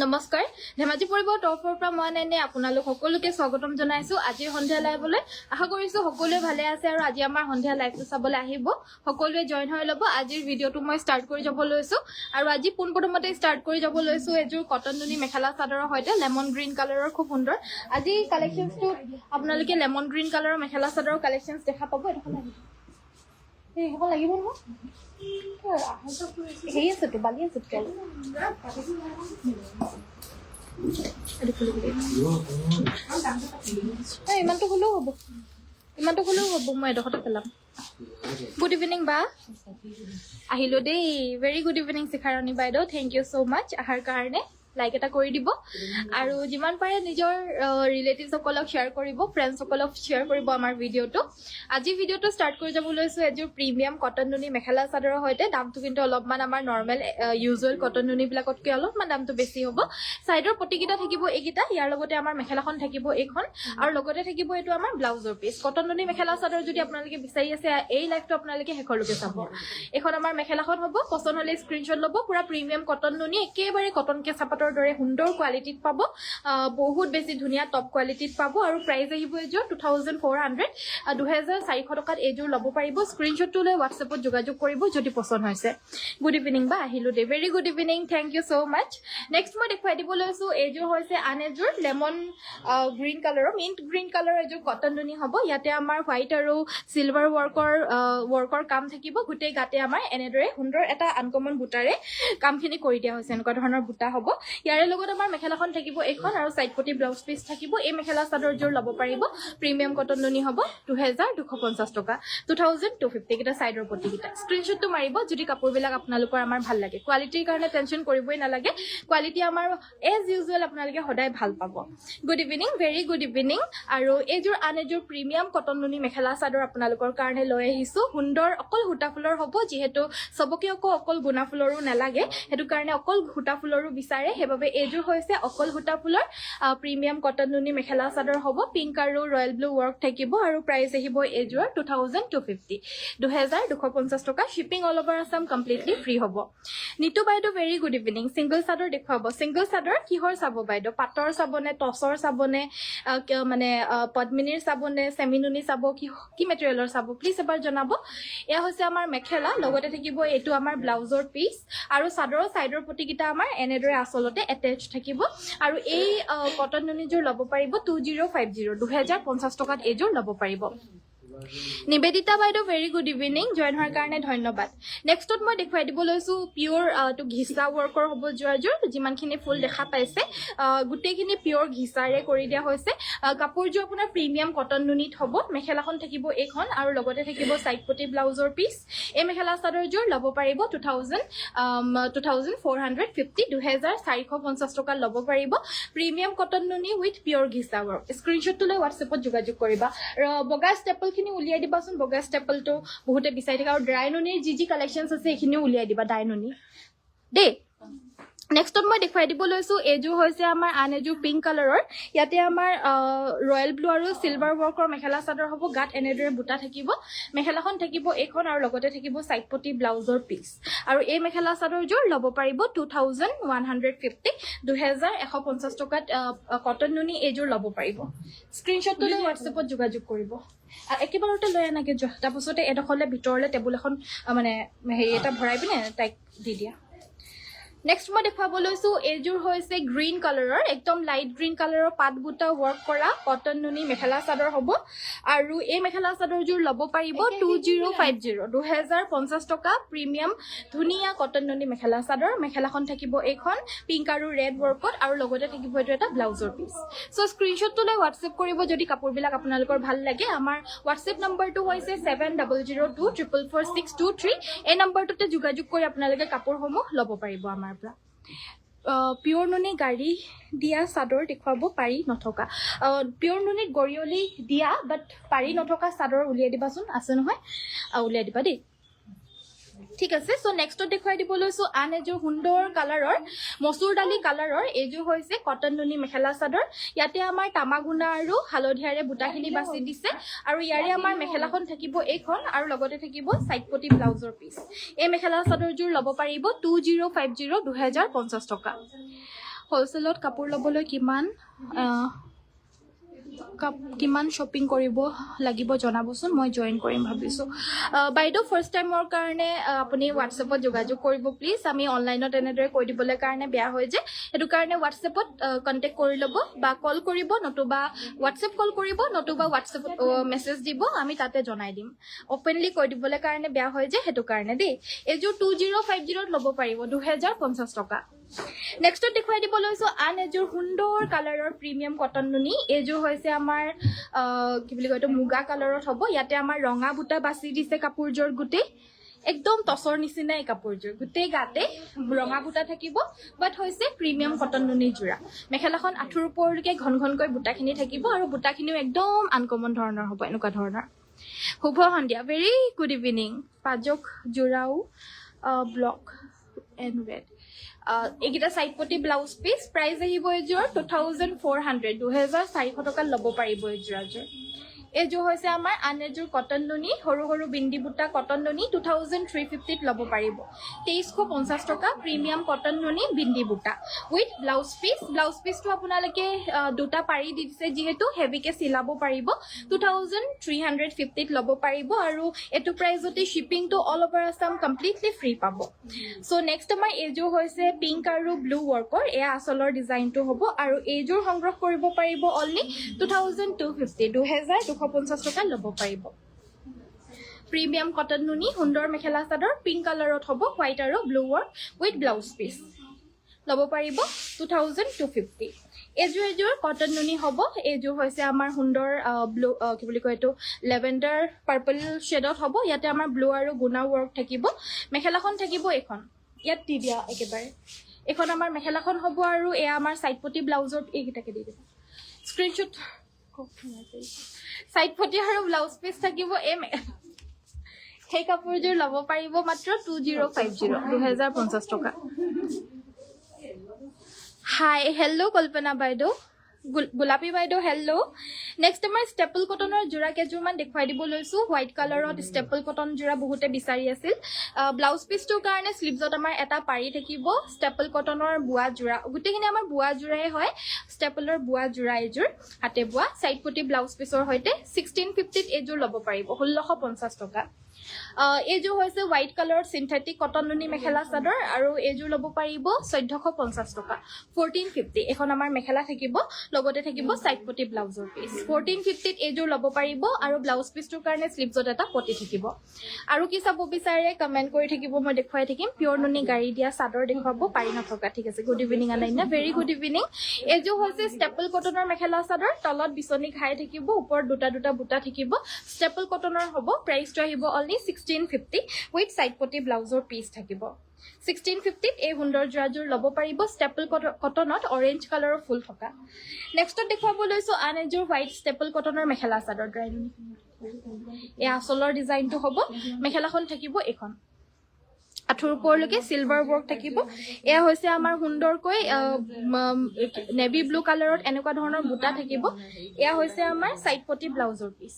নমস্কাৰ ধেমাজি পৰিবৰ তৰফৰ পৰা মই এনে আপোনালোক সকলোকে স্বাগতম জনাইছো আজিৰ সন্ধিয়া লাইভলৈ আশা কৰিছো সকলোৱে ভালে আছে আৰু আজি আমাৰ সন্ধিয়া লাইভটো চাবলৈ আহিব সকলোৱে জয়েন হৈ ল'ব আজিৰ ভিডিঅটো মই ষ্টাৰ্ট কৰি যাব লৈছো আৰু আজি পোনপ্ৰথমতে ষ্টাৰ্ট কৰি যাব লৈছো এযোৰ কটন নুনি মেখেলা চাদৰৰ সৈতে লেমন গ্ৰীণ কালাৰৰ খুব সুন্দৰ আজি কালেকশ্যনটো আপোনালোকে লেমন গ্ৰীণ কালাৰৰ মেখেলা চাদৰৰ কালেকশ্যনছ দেখা পাব এখন লাগিব নহয় হেৰি আছে তো বালি আছে ইমানটো হ'লেও হ'ব মই এডোখৰতে পেলাম গুড ইভিনিং বা আহিলো দেই ভেৰি গুড ইভিনিং শিখাৰণী বাইদেউ থেংক ইউ ছ' মাছ অহাৰ কাৰণে লাইক এটা কৰি দিব আৰু যিমান পাৰে নিজৰ ৰিলেটিভসকলক শ্বেয়াৰ কৰিব ফ্ৰেণ্ডসকলক শ্বেয়াৰ কৰিব আমাৰ ভিডিঅ'টো আজি ভিডিঅ'টো ষ্টাৰ্ট কৰি যাব লৈছোঁ এযোৰ প্ৰিমিয়াম কটন নুনি মেখেলা চাদৰৰ সৈতে দামটো কিন্তু অলপমান আমাৰ নৰ্মেল ইউজুৱেল কটন নুনিবিলাকতকৈ অলপমান দামটো বেছি হ'ব ছাইডৰ প্ৰতিকেইটা থাকিব এইকেইটা ইয়াৰ লগতে আমাৰ মেখেলাখন থাকিব এইখন আৰু লগতে থাকিব এইটো আমাৰ ব্লাউজৰ পিচ কটন নুনি মেখেলা চাদৰ যদি আপোনালোকে বিচাৰি আছে এই লাইভটো আপোনালোকে শেষলৈকে চাব এইখন আমাৰ মেখেলাখন হ'ব পচন্দ হ'লে স্ক্ৰীনশ্বট ল'ব পুৰা প্ৰিমিয়াম কটন নুনি একেবাৰে কটন কেঁচা পাতৰ দৰে সুন্দৰ কোৱালিটিত পাব বহুত বেছি ধুনীয়া টপ কোৱালিটিত পাব আৰু প্ৰাইস আহিব এযোৰ 2400 2400 টকাত এযোৰ ল'ব পাৰিব স্ক্ৰীনশ্বটটো লৈ হোৱাটছএপত যোগাযোগ কৰিব যদি পছন্দ হৈছে গুড ইভিনিং বা আহিলো দে very good evening thank you so' much next মই দেখুৱাই দিব লৈছোঁ এযোৰ হৈছে আন এযোৰ লেমন গ্ৰীণ কালাৰৰ মিণ্ট গ্ৰীণ কালাৰৰ এযোৰ কটন নুনি হ'ব ইয়াতে আমাৰ হোৱাইট আৰু চিলভাৰ ৱৰ্কৰ কাম থাকিব গোটেই গাতে আমাৰ এনেদৰে সুন্দৰ এটা আনকমন বুটাৰে কামখিনি কৰি দিয়া হৈছে এনেকুৱা ধৰণৰ বুটা হ'ব ইয়াৰে লগত আমাৰ মেখেলাখন থাকিব এইখন আৰু সাইড পটি ব্লাউজ পিচ থাকিব এই মেখেলা চাদৰযোৰ ল'ব পাৰিব প্ৰিমিয়াম কটন নুনি হ'ব 2250 টকা 2250 কেইটা সাইডৰ পটিকেইটা স্ক্ৰীনশ্বটটো মাৰিব যদি কাপোৰবিলাক আপোনালোকৰ আমাৰ ভাল লাগে কোৱালিটিৰ কাৰণে টেনশ্যন কৰিবই নালাগে কোৱালিটি আমাৰ এজ ইউজুৱেল আপোনালোকে সদায় ভাল পাব good evening very good evening আৰু এইযোৰ আন এযোৰ প্ৰিমিয়াম কটন নুনি মেখেলা চাদৰ আপোনালোকৰ কাৰণে লৈ আহিছোঁ সুন্দৰ অকল সূতা ফুলৰ হ'ব যিহেতু চবকে অকল গুণা ফুলৰো নালাগে সেইটো কাৰণে অকল সূতা ফুলৰো বিচাৰে সেইবাবে এইযোৰ হৈছে অকল সূতা ফুলৰ প্ৰিমিয়াম কটন নুনি মেখেলা চাদৰ হ'ব পিংক আৰু ৰয়েল ব্লু ৱৰ্ক থাকিব আৰু প্ৰাইস আহিব এইযোৰ 2250 টকা shipping all over Assam completely free হ'ব নিতু বাইদেউ ভেৰি গুড ইভিনিং সিংগল চাদৰ দেখুৱাব সিংগল চাদৰ কিহৰ চাব বাইদেউ পাটৰ চাবনে টছৰ চাবনে মানে পদ্মিনীৰ চাবনে চেমি নুনি চাব কি মেটেৰিয়েলৰ চাব প্লিজ এবাৰ জনাব এয়া হৈছে আমাৰ মেখেলা লগতে থাকিব এইটো আমাৰ ব্লাউজৰ পিচ আৰু চাদৰৰ সাইডৰ পটিকেইটা আমাৰ এনেদৰে আচলতে এটেচ থাকিব আৰু এই কটন নুনিযোৰ ল'ব পাৰিব 2050 টকাত এইযোৰ ল'ব পাৰিব নিবেদিতা বাইদেউ ভেৰি গুড ইভিনিং জয়েন হোৱাৰ কাৰণে ধন্যবাদ নেক্সটত মই দেখুৱাই দিব লৈছোঁ পিয়ৰ টু ঘিচা ৱৰ্কৰ হ'ব যোৱাযোৰ যিমানখিনি ফুল দেখা পাইছে গোটেইখিনি পিয়ৰ ঘিচাৰে কৰি দিয়া হৈছে কাপোৰযোৰ আপোনাৰ প্ৰিমিয়াম কটন নুনিত হ'ব মেখেলাখন থাকিব এইখন আৰু লগতে থাকিব সাইড পটি ব্লাউজৰ পিচ এই মেখেলা চাদৰযোৰ ল'ব পাৰিব 2450 টকা ল'ব পাৰিব প্ৰিমিয়াম কটন নুনি উইথ পিয়ৰ ঘিচা ৱৰ্ক স্ক্ৰীনশ্বটটো লৈ হোৱাটছএপত যোগাযোগ কৰিবা বগা ষ্টেপলখিনি উলিয়াই দিবাচোন বগা ষ্টেপলটো বহুতে বিচাৰি থাকে আৰু ড্ৰাই নুনিৰ যি কালেকশ্যনছ আছে এইখিনিও উলিয়াই দিবা ড্ৰাই নুনি দেই নেক্সটত মই দেখুৱাই দিব লৈছোঁ এইযোৰ হৈছে আমাৰ আন এযোৰ পিংক কালাৰৰ ইয়াতে আমাৰ ৰয়েল ব্লু আৰু চিলভাৰ ৱৰ্কৰ মেখেলা চাদৰ হ'ব গাত এনেদৰে বুটা থাকিব মেখেলাখন থাকিব এইখন আৰু লগতে থাকিব সাইড পটি ব্লাউজৰ পিচ আৰু এই মেখেলা চাদৰযোৰ ল'ব পাৰিব 2150 টকাত কটন নুনি এইযোৰ ল'ব পাৰিব স্ক্ৰীনশ্বটটো লৈ হোৱাটছএপত যোগাযোগ কৰিব একেবাৰতে লৈ আনাগে যোৱা তাৰপাছতে এডোখৰলৈ ভিতৰলৈ টেবুল এখন মানে হেৰি এটা ভৰাই পিনে তাইক দি দিয়া নেক্সট মই দেখুৱাব লৈছোঁ এইযোৰ হৈছে গ্ৰীণ কালাৰৰ একদম লাইট গ্ৰীণ কালাৰৰ পাত বুটা ৱৰ্ক কৰা কটন নুনি মেখেলা চাদৰ হ'ব আৰু এই মেখেলা চাদৰযোৰ ল'ব পাৰিব 2050 টকা প্ৰিমিয়াম ধুনীয়া কটন নুনি মেখেলা চাদৰ মেখেলাখন থাকিব এইখন পিংক আৰু ৰেড ৱৰ্কত আৰু লগতে থাকিব এইটো এটা ব্লাউজৰ পিচ চ' স্ক্ৰীনশ্বটটো লৈ হোৱাটছএপ কৰিব যদি কাপোৰবিলাক আপোনালোকৰ ভাল লাগে আমাৰ হোৱাটছএপ নম্বৰটো হৈছে 7002444623 এই নম্বৰটোতে যোগাযোগ কৰি আপোনালোকে কাপোৰসমূহ ল'ব পাৰিব আমাৰ পিয়ৰ নুনি গাড়ী দিয়া চাদৰ দেখুৱাব পাৰি নথকা পিয়ৰ নুনিত গৰিয়লি দিয়া বাট পাৰি নথকা চাদৰ উলিয়াই দিবাচোন আছে নহয় উলিয়াই দিবা দেই ঠিক আছে সো নেক্সট দেখাই দিব লৈছো আন এযোৰ সুন্দৰ কালাৰৰ মসুৰ দালি কালাৰৰ এইযোৰ হৈছে কটন নুনি মেখেলা চাদৰ ইয়াতে আমাৰ তামাগুনা আৰু হালধিয়াৰে বুটাখিনি বাছি দিছে আৰু ইয়াৰে আমাৰ মেখেলাখন থাকিব এইখন আৰু লগতে থাকিব সাইডপটি ব্লাউজৰ পিস এই মেখেলা চাদৰযোৰ ল'ব পাৰিব 2050 2050 টকা হোলসেলত কাপোৰ ল'বলৈ কিমান শপিং কৰিব লাগিব জনাবচোন মই জয়েন কৰিম ভাবিছো বাইদেউ ফাৰ্স্ট টাইমৰ কাৰণে আপুনি WhatsAppত যোগাযোগ কৰিব প্লিজ আমি অনলাইনত এনেদৰে কৈ দিবলৈ কাৰণে বেয়া হৈ যে এটো কাৰণে WhatsAppত কন্টাক্ট কৰি ল'ব বা কল কৰিব নতুবা WhatsApp কল কৰিব নতুবা WhatsApp মেসেজ দিব আমি তাতে জনাই দিম ওপেনলি কৈ দিবলৈ কাৰণে বেয়া হৈ যে হেতু কাৰণে দেই এযোৰ 2050 ল'ব পাৰিব 2050 টকা নেক্সট দেখাই দিব লৈছো আন এযোৰ সুন্দৰ কালাৰৰ প্ৰিমিয়াম কটন নুনি এযোৰ হৈছে আমাৰ কি বুলি কয় তো মুগা কালাৰত হ'ব ইয়াতে আমাৰ ৰঙা বুটা বাছি দিছে কাপোৰযোৰ গুটে একদম টসৰ নিচিনা এই কাপোৰযোৰ গুটে গাতে ৰঙা বুটা থাকিব বাট হৈছে প্ৰিমিয়াম কটন নুনি জোৰা মেখেলাখন আঠুৰ ওপৰলৈকে ঘন ঘনকৈ বুটাখিনি থাকিব আৰু বুটাখিনিও একদম আনকমন ধৰণৰ হ'ব এনেকুৱা ধৰণৰ শুভ সন্ধিয়া ভেৰি গুড ইভিনিং পাজক জোৰাও ব্লক এণ্ড ৰেড এগিটা সাইডপটি ব্লাউজ পিস প্ৰাইস আহিব এযোৰ 2400 2400 টকা ল'ব পাৰিব এযোৰ এযোৰ হৈছে আমাৰ আনেযোৰ কটন নুনি হৰু হৰু বিন্দি বুটা কটন নুনি 2350 ত ল'ব পাৰিব 2350 টকা প্ৰিমিয়াম কটন নুনি বিন্দি বুটা উইথ ব্লাউজ পিসটো আপোনালোকে দুটা পাৰি দিছে যেহেতু হেভিকে সিলাব পাৰিব 2350 ত ল'ব পাৰিব আৰু এটো প্ৰাইজতে শিপিংটো all over Assam completely free পাব সো নেক্সট আমাৰ এযোৰ হৈছে পিংক আৰু ব্লু ওয়াৰ্কৰ এয়া আসলৰ ডিজাইনটো হ'ব আৰু এযোৰ সংগ্ৰহ কৰিব পাৰিব অনলি 2250 250 টকা ল'ব পাৰিব প্ৰিমিয়াম কটন নুনি সুন্দৰ মেখেলা চাদৰ পিংক কালাৰত হ'ব হোৱাইট আৰু blue work with blouse piece ল'ব পাৰিব 2250 এযোৰ কটন নুনি হ'ব এযোৰ হৈছে আমাৰ সুন্দৰ ব্লু কি বুলি কয় এটো লেভেন্ডাৰ পাৰ্পল শেডত হ'ব ইয়াতে আমাৰ ব্লু আৰু গুনা ওয়াৰ্ক থাকিব মেখেলাখন থাকিব এখন ইয়াত দি দিয়া একেবাৰে এখন আমাৰ মেখেলাখন হ'ব আৰু এয়া আমাৰ সাইডপটি ব্লাউজৰ এইকিটাকে দি দিব স্ক্ৰিনশ্বট সাইডপটি আৰু ব্লাউজ পিস থাকিব সেই কাপোৰযোৰ ল'ব পাৰিব মাত্ৰ 2050 2050 টকা হাই হেল্ল কল্পনা বাইদেউ গোলাপী বাইদেউ হেল্ল নেক্সট আমাৰ ষ্টেপল কটনৰ জোৰা কেজুৰমান দেখুৱাই দিব লৈছো হোৱাইট কালাৰত ষ্টেপল কটন জোৰা বহুতে বিচাৰি আছিল ব্লাউজ পিসটোৰ কাৰণে স্লিভছত আমাৰ এটা পাৰি থাকিব ষ্টেপল কটনৰ বুৱা জোৰা গুটেখিনি আমাৰ বুৱা জোৰাই হয় ষ্টেপলৰ বুৱা জোৰা এযোৰ হাতে বুৱা সাইডপটি ব্লাউজ পিসৰ হৈতে 1650 ত এযোৰ ল'ব পাৰিব 1650 টকা এযোৰ হৈছে হোৱাইট কালাৰ সিনথেটিক কটন নুনি মেখেলা চাদৰ আৰু এযোৰ ল'ব পাৰিব 1450 টকা 1450 এখন আমাৰ মেখেলা থাকিব লগতে থাকিব সাইডপটি ব্লাউজৰ পিস 1450 ত এযোৰ ল'ব পাৰিব আৰু ব্লাউজ পিসটোৰ কাৰণে স্লিভছত এটা পটি থাকিব আৰু কি চাব বিচাৰে কমেন্ট কৰি থাকিব মই দেখুৱাই থাকিম পিওৰ নুনি গাড়ী দিয়া চাদৰ দেখুৱাব পাৰি নথকা ঠিক আছে গুড ইভিনিং আনাইনা ভেৰি গুড ইভিনিং এযোৰ হৈছে ষ্টেপল কটনৰ মেখেলা চাদৰ তলত বিচনি ঘাই থাকিব ওপৰত দুটা বুটা থাকিব ষ্টেপল কটনৰ হ'ব প্ৰাইসটো আহিব অনলি 1650 উইথ সাইডপটি ব্লাউজৰ পিস থাকিব 1650 ত এই সুন্দৰ জোৰাজোৰ ল'ব পাৰিব ষ্টেপল কটনত অৰেঞ্জ কালাৰৰ ফুল থকা নেক্সটত দেখুৱাব লৈছো আন এযোৰ হোৱাইট ষ্টেপল কটনৰ মেখেলা চাদৰ এই আসলৰ ডিজাইনটো হ'ব মেখেলাখন থাকিব এখন আঠুৰ ওপৰলৈকে সিলভাৰ ওয়াৰ্ক থাকিব এয়া হৈছে আমাৰ সুন্দৰকৈ নেভি ব্লু কালাৰত এনেকুৱা ধৰণৰ বুটা থাকিব এয়া হৈছে আমাৰ সাইডপটি ব্লাউজৰ পিস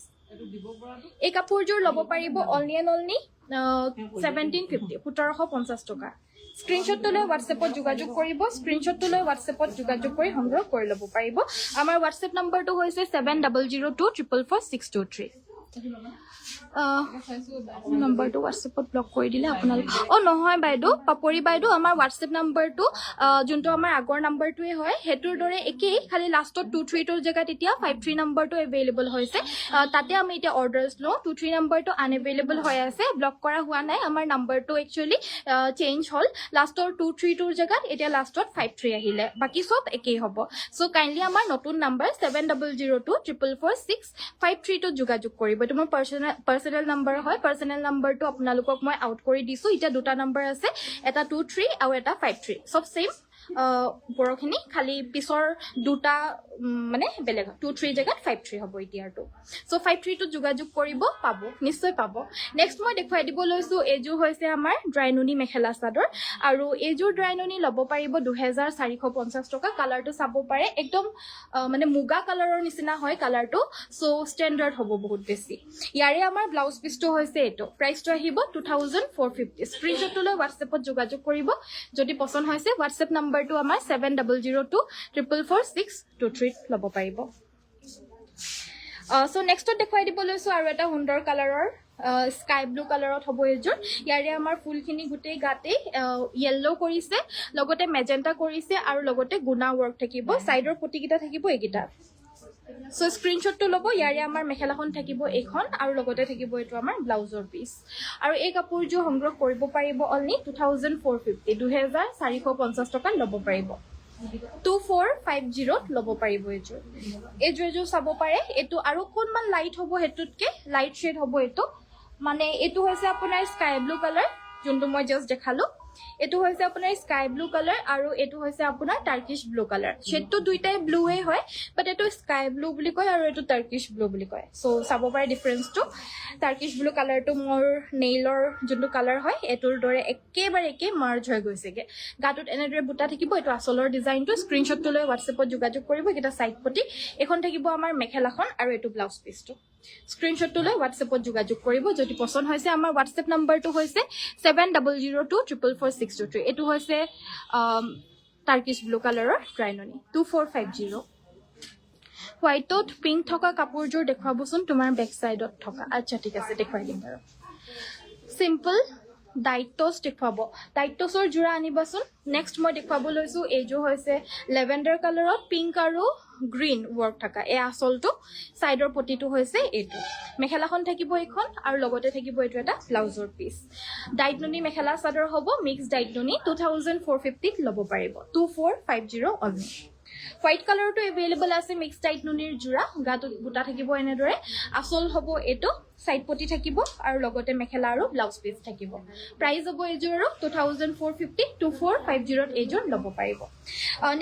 এই কাপোৰযোৰ ল'ব পাৰিব অনলি 1750 1750 টকা স্ক্ৰিনশ্বট লৈ WhatsAppত যোগাযোগ কৰিব স্ক্ৰিনশ্বট লৈ WhatsAppত যোগাযোগ কৰি সংগ্ৰহ কৰি ল'ব পাৰিব আমাৰ WhatsApp নম্বৰটো হৈছে 7002444623 নম্বৰটো WhatsAppত ব্লক কৰি দিলে আপোনালোক নহয় বাইদেউ পাপৰি বাইদেউ আমাৰ WhatsApp নম্বৰটো যোনটো আমাৰ আগৰ নম্বৰটোৱে হয় হেতুৰ দৰে একেই খালি লাষ্টত 23 টোৰ জায়গাত এতিয়া 53 নম্বৰটো अवेलेबल হৈছে তাতে আমি এতিয়া অৰ্ডাৰছ লওঁ 23 নম্বৰটো আনএভেইলেবল হৈ আছে ব্লক কৰা হোৱা নাই আমাৰ নম্বৰটো একচুয়ালি চেঞ্জ হল লাষ্টৰ 23 টোৰ জায়গাত এতিয়া লাষ্টত 53 আহিলে বাকি সব একেই হ'ব সো কাইন্ডলি আমাৰ নতুন নম্বৰ 7002444653 টো যোগাযোগ কৰিব এটো মোৰ পাৰ্সোনাল নম্বৰ হয় পাৰ্সোনাল নম্বৰটো আপোনালোকক মই আউট কৰি দিছো এটা দুটা নম্বৰ আছে এটা 23 আৰু এটা 53 সব সেম ওপৰখিনি খালি পিছৰ দুটা মানে বেলেগ 2-3 জেগাত 5-3 হ'ব এতিয়াৰটো সো 5-3 টো যোগাযোগ কৰিব পাব নিশ্চয় পাব নেক্সট মই দেখুৱাই দিব লৈছো এজু হৈছে আমাৰ ড্ৰাইনুনি মেখেলা চাদৰ আৰু এজু ড্ৰাইনুনি ল'ব পাৰিব 2450 টকা কালাৰটো চাব পাৰে একদম মানে মুগা কালাৰৰ নিচিনা হয় কালাৰটো সো ষ্টেণ্ডাৰ্ড হ'ব বহুত বেছি ইয়াৰে আমাৰ ব্লাউজ পিছটো হৈছে এটো প্ৰাইসটো আহিব 2450 স্ক্ৰিনশ্বটটো লৈ WhatsAppত যোগাযোগ কৰিব যদি পছন্দ হৈছে WhatsApp নম্বৰটো আমাৰ 7002444623 ল'ব পাৰিব সো নেক্সটত দেখুৱাই দিব লৈছো আৰু এটা সুন্দৰ কালাৰৰ স্কাই ব্লু কালাৰত হ'ব এজোৰ ইয়াৰে আমাৰ ফুলখিনি গুটেই গাতে ইয়েলো কৰিছে লগতে মেজেন্টা কৰিছে আৰু লগতে গুনা ওয়াৰ্ক থাকিব সাইডৰ পটিকিটা থাকিব একিটা সো স্ক্ৰিনশ্বটটো ল'ব ইয়াৰে আমাৰ মেখেলাখন থাকিব এইখন আৰু লগতে থাকিব এটো আমাৰ ব্লাউজৰ পিস আৰু এই কাপোৰযোৰ সংগ্ৰহ কৰিব পাৰিব অনলি 2450 টকা ল'ব পাৰিব 2450 ল'ব পাৰিব এজোৰ চাব পাৰে এটো আৰু কোনমান লাইট হ'ব হেতুতকে লাইট শেড হ'ব এটো মানে এটো হৈছে আপোনাৰ স্কাই ব্লু কালাৰ যোনটো মই জাস্ট দেখালো এটো হৈছে আপোনাৰ স্কাই ব্লু কালাৰ আৰু এটো হৈছে আপোনাৰ টাৰ্কিশ ব্লু কালাৰ শেডটো দুইটাই ব্লুৱে হয় বাট এটো স্কাই ব্লু বুলি কয় আৰু এটো টাৰ্কিশ ব্লু বুলি কয় সো চাব পাৰে ডিফাৰেন্সটো টাৰ্কিশ ব্লু কালাৰটো মোৰ নেইলৰ যোনটো কালাৰ হয় এটোৰ দৰে একেবাৰে একে মাৰ্জ হৈ গৈছেগে গাটোত এনেদৰে বুটা থাকিব এটো আসলৰ ডিজাইনটো স্ক্ৰিনশ্বটটো লৈ WhatsAppত যোগাযোগ কৰিব এটা সাইড পটি এখন থাকিব আমাৰ মেখেলাখন আৰু এটো ব্লাউজ পিছটো স্ক্ৰিনশ্বটটো লৈ WhatsAppত যোগাযোগ কৰিব যদি পছন্দ হৈছে আমাৰ WhatsApp নম্বৰটো হৈছে 7002444623 এটো হৈছে টাৰ্কিশ ব্লু কালাৰৰ ড্ৰাইনুনি 2450 হোৱাইটত পিংক থকা কাপোৰযোৰ দেখুৱাবচোন তোমাৰ বেক সাইডত থকা আচ্ছা ঠিক আছে দেখুৱাই দিম বাৰু সিম্পল ডাইটস দেখুৱাব ডাইটসৰ জোৰা আনিবাচোন নেক্সট মই দেখুৱাব লৈছো এইযোৰ হৈছে লেভেণ্ডাৰ কালাৰত পিংক আৰু গ্ৰীন ওয়াৰ্ক থকা এ আসলটো সাইডৰ পটিটো হৈছে এটো মেখেলাখন থাকিব এখন আৰু লগতে থাকিব এটো এটা ব্লাউজৰ পিস ডাইটনুনি মেখেলা চাদৰ হ'ব মিক্স ডাইটনুনি 2450 ল'ব পাৰিব 2450 অনলি হোৱাইট কালাৰটো এভেইলেবল আছে মিক্স ডাইটনুনিৰ জোৰা গাটোত বুটা থাকিব এনেদৰে আসল হ'ব এটো সাইড পটি থাকিব আৰু লগতে মেখেলা আৰু ব্লাউজ পিস থাকিব প্ৰাইস হ'ব এজোৰ 2450 2450 এজোৰ ল'ব পাৰিব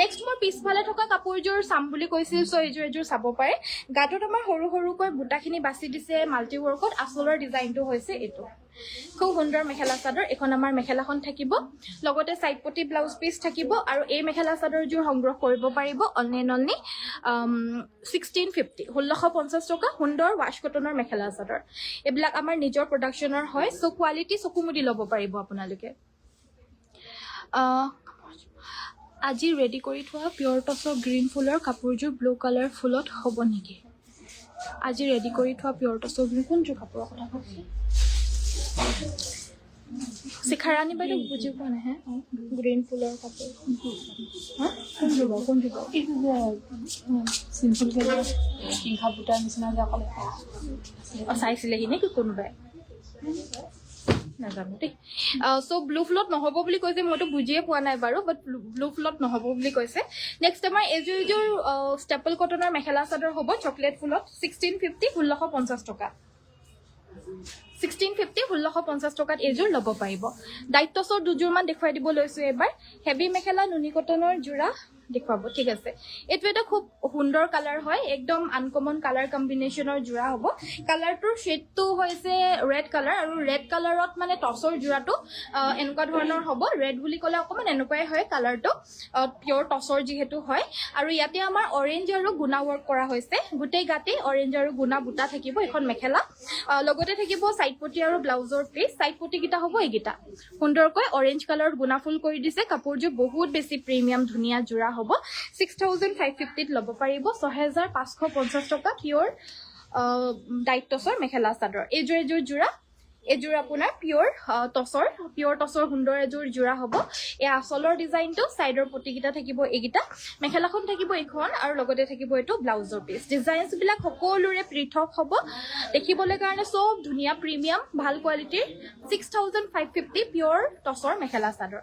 নেক্সট মই পিছফালে থকা কাপোৰযোৰ চাম বুলি কৈছিল সো এজোৰ চাব পাৰে গাটোত আমাৰ সৰু সৰুকৈ বুটাখিনি বাছি দিছে মাল্টি ওয়াৰ্কত আসলৰ ডিজাইনটো হৈছে এটো খুব সুন্দৰ মেখেলা চাদৰ এখন আমাৰ মেখেলাখন থাকিব লগতে সাইড পটি ব্লাউজ পিস থাকিব আৰু এই মেখেলা চাদৰযোৰ সংগ্ৰহ কৰিব পাৰিব অনলি 1650 1650 টকা সুন্দৰ ওয়াশ কটনৰ মেখেলা চাদৰ এবিলাক আমাৰ নিজৰ প্ৰডাকচনৰ হয় সো কোৱালিটি চকুমুদি ল'ব পাৰিব আপোনালোকে আজি ৰেডি কৰি থোৱা পিয়ৰ টছৰ গ্ৰীণ ফুলৰ কাপোৰযোৰ ব্লু কালাৰ ফুলত হ'ব নেকি আজি ৰেডি কৰি থোৱা পিয়ৰ টছৰ গ্ৰীণ কোনযোৰ কাপোৰৰ কথা কৈছে শিখাৰানী বাইদেউ বুজি পোৱা নাই হে গ্ৰীণ ফুলৰ কাপোৰ কোনযোৰ চিম্পল কে পিংকা বুটাৰ নিচিনা যে অকল চাইছিলেহি নেকি কোনোবাই নাজানো দেই সো ব্লু ফুলত নহ'ব বুলি কৈছে মইতো বুজিয়ে পোৱা নাই বাৰু বাট ব্লু ফুলত নহ'ব বুলি কৈছে নেক্সট আমাৰ এজোৰ ষ্টেপল কটনৰ মেখেলা চাদৰ হ'ব চকলেট ফুলত 1650 1650 টকা 1650 1650 টকাত এজোৰ ল'ব পাৰিব ডাইটছৰ দুজোৰ মান দেখুৱাই দিব লৈছো এবাৰ হেভি মেখেলা নুনি কটনৰ জোৰা দেখুৱাব ঠিক আছে এটো এটা খুব সুন্দৰ কালাৰ হয় একদম আনকমন কালাৰ কম্বিনেশনৰ জোৰা হ'ব কালাৰটোৰ শেডটো হৈছে ৰেড কালাৰ আৰু ৰেড কালাৰত মানে টছৰ জোৰাটো এনেকুৱা ধৰণৰ হ'ব ৰেড বুলি ক'লে অকমান এনেকুৱাই হয় কালাৰটো পিয়ৰ টছৰ যিহেতু হয় আৰু ইয়াতে আমাৰ অৰেঞ্জ আৰু গুনা ওয়াৰ্ক কৰা হৈছে গুটেই গাতে অৰেঞ্জ আৰু গুনা বুটা থাকিব এখন মেখেলা লগতে থাকিব সাইড পটি আৰু ব্লাউজৰ পিস সাইড পটি গিটা হ'ব এগিটা সুন্দৰকৈ অৰেঞ্জ কালাৰত গুনা ফুল কৰি দিছে কাপোৰযোৰ বহুত বেছি প্ৰিমিয়াম ধুনিয়া জোৰা হ'ব 6550 ল'ব পাৰিব 6550 টকা পিয়ৰ ডাইটছৰ মেখেলা চাদৰ এজোৰ জোৰা এজোৰ আপোনাৰ পিয়ৰ টছৰ সুন্দৰ এজোৰ জোৰা হ'ব এ আসলৰ ডিজাইনটো সাইডৰ পটিকিটা থাকিব এগিটা মেখেলাখন থাকিব এখন আৰু লগতে থাকিব এটো ব্লাউজৰ পিস ডিজাইনছ বিলাক সকলোৰে পৃথক হ'ব দেখিবলৈ কাৰণে সব ধুনিয়া প্ৰিমিয়াম ভাল কোৱালিটিৰ 6550 পিয়ৰ টছৰ মেখেলা চাদৰ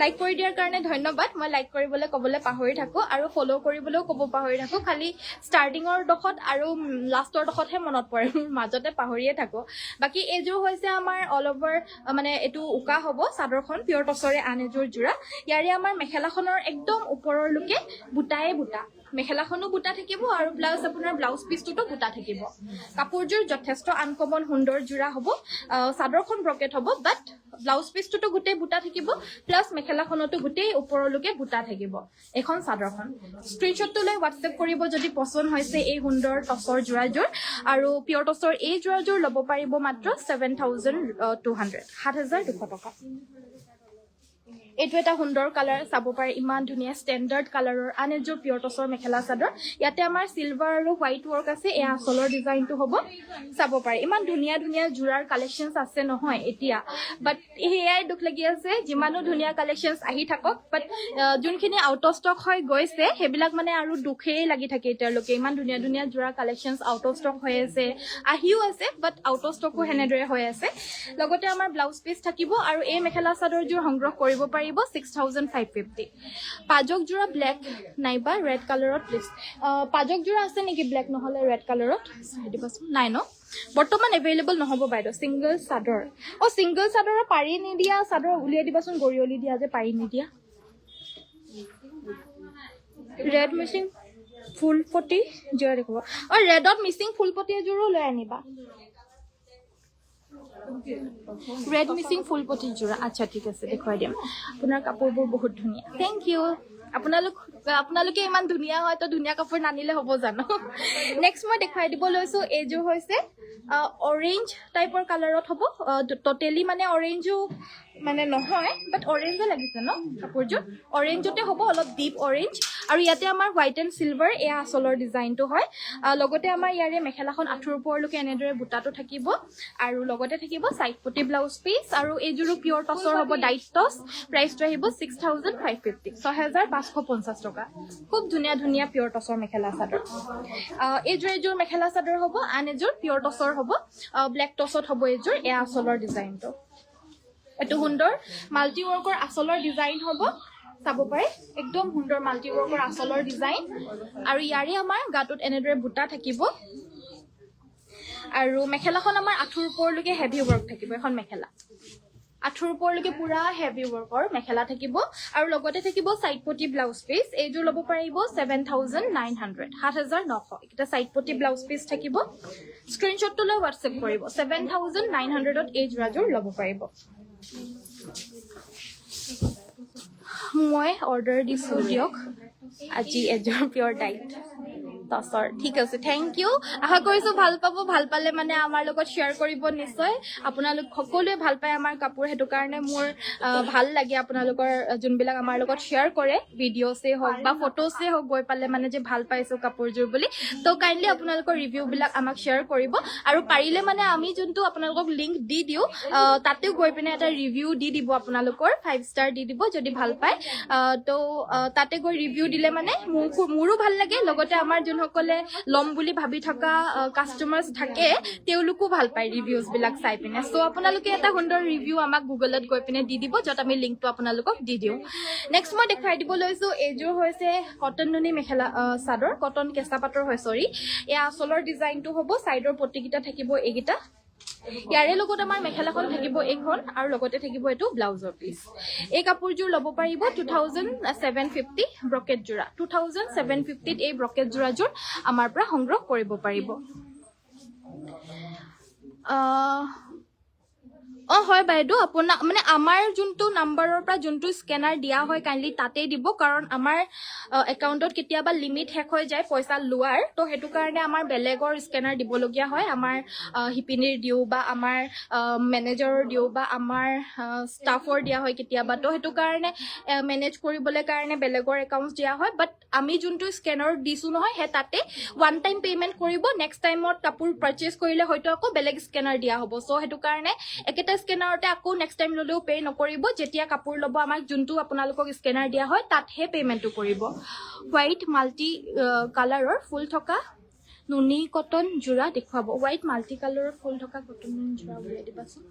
লাইক কৰি দিয়াৰ কাৰণে ধন্যবাদ মই লাইক কৰিবলৈ ক'বলৈ পাহৰি থাকোঁ আৰু ফ'ল' কৰিবলৈও ক'ব পাহৰি থাকোঁ খালি ষ্টাৰ্টিঙৰ ডখত আৰু লাষ্টৰ ডখতহে মনত পৰে মোৰ মাজতে পাহৰিয়ে থাকোঁ বাকী এইযোৰ হৈছে আমাৰ অল অভাৰ মানে এইটো উকা হ'ব চাদৰখন পিয়ৰ টচৰে আন এযোৰ যোৰা ইয়াৰে আমাৰ মেখেলাখনৰ একদম ওপৰলৈকে বুটায়ে বুটা মেখেলাখনো বুটা থাকিব আৰু প্লাছ আপোনাৰ ব্লাউজ পিচটোতো বুটা থাকিব কাপোৰযোৰ যথেষ্ট আনকমন সুন্দৰ যোৰা হ'ব চাদৰখন ব্ৰকেট হ'ব বাট ব্লাউজ পিচটোতো গোটেই বুটা থাকিব প্লাছ মেখেলাখনতো গোটেই ওপৰলৈকে বুটা থাকিব এখন চাদৰখন স্ক্ৰীনশ্বটটো লৈ হোৱাটছএপ কৰিব যদি পচন্দ হৈছে এই সুন্দৰ টচৰ যোৰাযোৰ আৰু পিয়ৰ টচৰ এই যোৰাযোৰ ল'ব পাৰিব মাত্ৰ 7,200 7,200 টকা এইটো এটা সুন্দৰ কালাৰ চাব পাৰে ইমান ধুনীয়া ষ্টেণ্ডাৰ্ড কালাৰৰ আন এযোৰ পিয়ৰ টচৰ মেখেলা চাদৰ ইয়াতে আমাৰ চিলভাৰ আৰু হোৱাইট ৱৰ্ক আছে এয়া আচলৰ ডিজাইনটো হ'ব চাব পাৰে ইমান ধুনীয়া ধুনীয়া যোৰাৰ কালেকশ্যনছ আছে নহয় এতিয়া বাট সেয়াই দুখ লাগি আছে যিমানো ধুনীয়া কালেকশ্যনছ আহি থাকক বাট যোনখিনি আউট অফ ষ্টক হৈ গৈছে সেইবিলাক মানে আৰু দুখেই লাগি থাকে এতিয়ালৈকে ইমান ধুনীয়া ধুনীয়া যোৰাৰ কালেকশ্যনছ আউট অফ ষ্টক হৈ আছে আহিও আছে বাট আউট অফ ষ্টকো সেনেদৰে হৈ আছে লগতে আমাৰ ব্লাউজ পিচ থাকিব আৰু এই মেখেলা চাদৰযোৰ সংগ্ৰহ কৰিব পাৰিব 6,550 পাজক যোৰা ব্লেক নাইবা ৰেড কালাৰত প্লিজ পাজক যোৰা আছে নেকি ব্লেক নহ'লে ৰেড কালাৰত চাই দিবাচোন নাই ন বৰ্তমান এভেইলেবল নহ'ব বাইদেউ ছিংগল চাদৰ ছিংগল চাদৰৰ পাৰি নিদিয়া চাদৰ উলিয়াই দিবাচোন গৰিয়লি দিয়া যে পাৰি নিদিয়া ৰেড মিচিং ফুলপতি যোৰা দেখিব ৰেডত মিচিং ফুলপতি এযোৰো লৈ আনিবা ৰেড মিচিং ফুলপতি যোৰা আচ্ছা ঠিক আছে দেখুৱাই দিম আপোনাৰ কাপোৰবোৰ বহুত ধুনীয়া থেংক ইউ আপোনালোকে ইমান ধুনীয়া হয় তো ধুনীয়া কাপোৰ নানিলে হ'ব জানো নেক্সট মই দেখুৱাই দিব লৈছোঁ এইযোৰ হৈছে অৰেঞ্জ টাইপৰ কালাৰত হ'ব টোটেলি মানে অৰেঞ্জো মানে নহয় বাট অৰেঞ্জো লাগিছে ন কাপোৰযোৰ অৰেঞ্জতে হ'ব অলপ ডিপ অৰেঞ্জ আৰু ইয়াতে আমাৰ হোৱাইট এণ্ড চিলভাৰ এয়া আচলৰ ডিজাইনটো হয় লগতে আমাৰ ইয়াৰে মেখেলাখন আঁঠুৰ ওপৰলৈকে এনেদৰে বুটাটো থাকিব আৰু লগতে থাকিব চাইড পটি ব্লাউজ পিচ আৰু এইযোৰো পিয়ৰ টচৰ হ'ব ডাইট টচ প্ৰাইচটো আহিব 6,550 6,550 টকা খুব ধুনীয়া ধুনীয়া পিয়ৰ টচৰ মেখেলা চাদৰ এইযোৰ মেখেলা চাদৰ হ'ব আন এযোৰ পিয়ৰ টচৰ হ'ব ব্লেক টচত হ'ব এইযোৰ এয়া আচলৰ ডিজাইনটো এইটো সুন্দৰ মাল্টি ৱৰ্কৰ আচলৰ ডিজাইন হ'ব চাব পাৰে একদম সুন্দৰ মাল্টি ৱৰ্কৰ আচলৰ ডিজাইন আৰু ইয়াৰে আমাৰ গাটোত এনেদৰে বুটা থাকিব আৰু মেখেলাখন আমাৰ আঁঠুৰ ওপৰলৈকে হেভি ৱৰ্ক থাকিব এখন মেখেলা আঁঠুৰ ওপৰলৈকে পুৰা হেভি ৱৰ্কৰ মেখেলা থাকিব আৰু লগতে থাকিব চাইড পটি ব্লাউজ পিচ এইযোৰ ল'ব পাৰিব 7,900 7,900 এটা চাইড পটি ব্লাউজ পিচ থাকিব স্ক্ৰীনশ্বটটো লৈ হোৱাটছএপ কৰিব 7,900ত এই যোৰাযোৰ ল'ব পাৰিব মই অৰ্ডাৰ দিছোঁ দিয়ক আজি এযোৰ পিয়ৰ টাইট টচৰ ঠিক আছে থেংক ইউ আশা কৰিছোঁ ভাল পাব ভাল পালে মানে আমাৰ লগত শ্বেয়াৰ কৰিব নিশ্চয় আপোনালোক সকলোৱে ভাল পায় আমাৰ কাপোৰ সেইটো কাৰণে মোৰ ভাল লাগে আপোনালোকৰ যোনবিলাক আমাৰ লগত শ্বেয়াৰ কৰে ভিডিঅ'ছেই হওক বা ফটোছেই হওক গৈ পালে মানে যে ভাল পাইছোঁ কাপোৰযোৰ বুলি তো কাইণ্ডলি আপোনালোকৰ ৰিভিউবিলাক আমাক শ্বেয়াৰ কৰিব আৰু পাৰিলে মানে আমি যোনটো আপোনালোকক লিংক দি দিওঁ তাতেও গৈ পিনে এটা ৰিভিউ দি দিব আপোনালোকৰ 5 ষ্টাৰ দি দিব যদি ভাল পায় তো তাতে গৈ ৰিভিউ দিলে মানে মোৰো ভাল লাগে লগতে আমাৰ যোনসকলে ল'ম বুলি ভাবি থকা কাষ্টমাৰ্ছ থাকে তেওঁলোকো ভাল পায় ৰিভিউজবিলাক চাই পিনে চ' আপোনালোকে এটা সুন্দৰ ৰিভিউ আমাক গুগলত গৈ পিনে দি দিব য'ত আমি লিংকটো আপোনালোকক দি দিওঁ নেক্সট মই দেখুৱাই দিব লৈছোঁ এইযোৰ হৈছে কটন নুনি মেখেলা চাদৰ কটন কেঁচা পাটৰ হয় চৰি এয়া আচলৰ ডিজাইনটো হ'ব চাইডৰ পটিকেইটা থাকিব এইকেইটা ইয়াৰে লগত আমাৰ মেখেলাখন থাকিব এইখন আৰু লগতে থাকিব এইটো ব্লাউজৰ পিচ এই কাপোৰযোৰ ল'ব পাৰিব 2,750 ব্ৰকেট যোৰা 2,750ত এই ব্ৰকেট যোৰাযোৰ আমাৰ পৰা সংগ্ৰহ কৰিব পাৰিব হয় বাইদেউ আপোনাক মানে আমাৰ যোনটো নাম্বাৰৰ পৰা যোনটো স্কেনাৰ দিয়া হয় কাইণ্ডলি তাতেই দিব কাৰণ আমাৰ একাউণ্টত কেতিয়াবা লিমিট শেষ হৈ যায় পইচা লোৱাৰ তো সেইটো কাৰণে আমাৰ বেলেগৰ স্কেনাৰ দিবলগীয়া হয় আমাৰ শিপিনীৰ দিওঁ বা আমাৰ মেনেজাৰৰ দিওঁ বা আমাৰ ষ্টাফৰ দিয়া হয় কেতিয়াবা তো সেইটো কাৰণে মেনেজ কৰিবলৈ কাৰণে বেলেগৰ একাউণ্ট দিয়া হয় বাট আমি যোনটো স্কেনাৰ দিছোঁ নহয় সেই তাতে ওৱান টাইম পে'মেণ্ট কৰিব নেক্সট টাইমত কাপোৰ পাৰ্চেছ কৰিলে হয়তো আকৌ বেলেগ স্কেনাৰ দিয়া হ'ব চ' সেইটো কাৰণে একেটা স্কেনাৰতে আকৌ নেক্সট টাইম ল'লেও পে' নকৰিব যেতিয়া কাপোৰ ল'ব আমাক যোনটো আপোনালোকক স্কেনাৰ দিয়া হয় তাতহে পে'মেণ্টটো কৰিব হোৱাইট মাল্টি কালাৰৰ ফুল থকা নুনি কটন জোৰা দেখুৱাব হোৱাইট মাল্টি কালাৰৰ ফুল থকা কটন নুনি জোৰা উলিয়াই দিবাচোন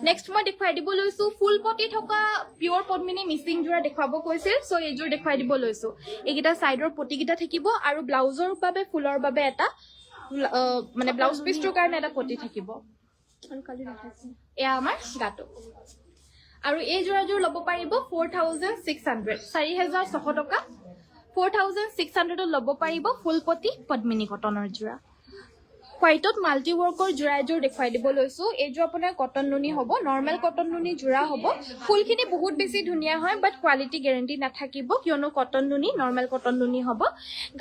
নেক্সট মই দেখুৱাই দিব লৈছো ফুল পটি থকা পিওৰ পদ্মিনী মিচিং জোৰা দেখুৱাব কৈছিল সো এইজোৰ দেখুৱাই দিব লৈছো এইকেইটা সাইডৰ পটিকেইটা থাকিব আৰু ব্লাউজৰ বাবে ফুলৰ বাবে এটা মানে ব্লাউজ পিছটোৰ কাৰণে এটা পটি থাকিব আৰু কালি দেখাইছে এয়া আমাৰ গাটো আৰু এই জোৰাজোৰ ল'ব পাৰিব 4600 4600 টকা 4600 ল'ব পাৰিব ফুল পটি পদ্মিনী কটনৰ জোৰা হোৱাইটত মাল্টি ৱৰ্কৰ জোৰা এযোৰ দেখুৱাই দিব লৈছো এইযোৰ আপোনাৰ কটন নুনি হ'ব নৰ্মেল কটন নুনি জোৰা হ'ব ফুলখিনি বহুত বেছি ধুনীয়া হয় বাট কোৱালিটি গ্যাৰান্টি নাথাকিব কিয়নো কটন নুনি নৰ্মেল কটন নুনি হ'ব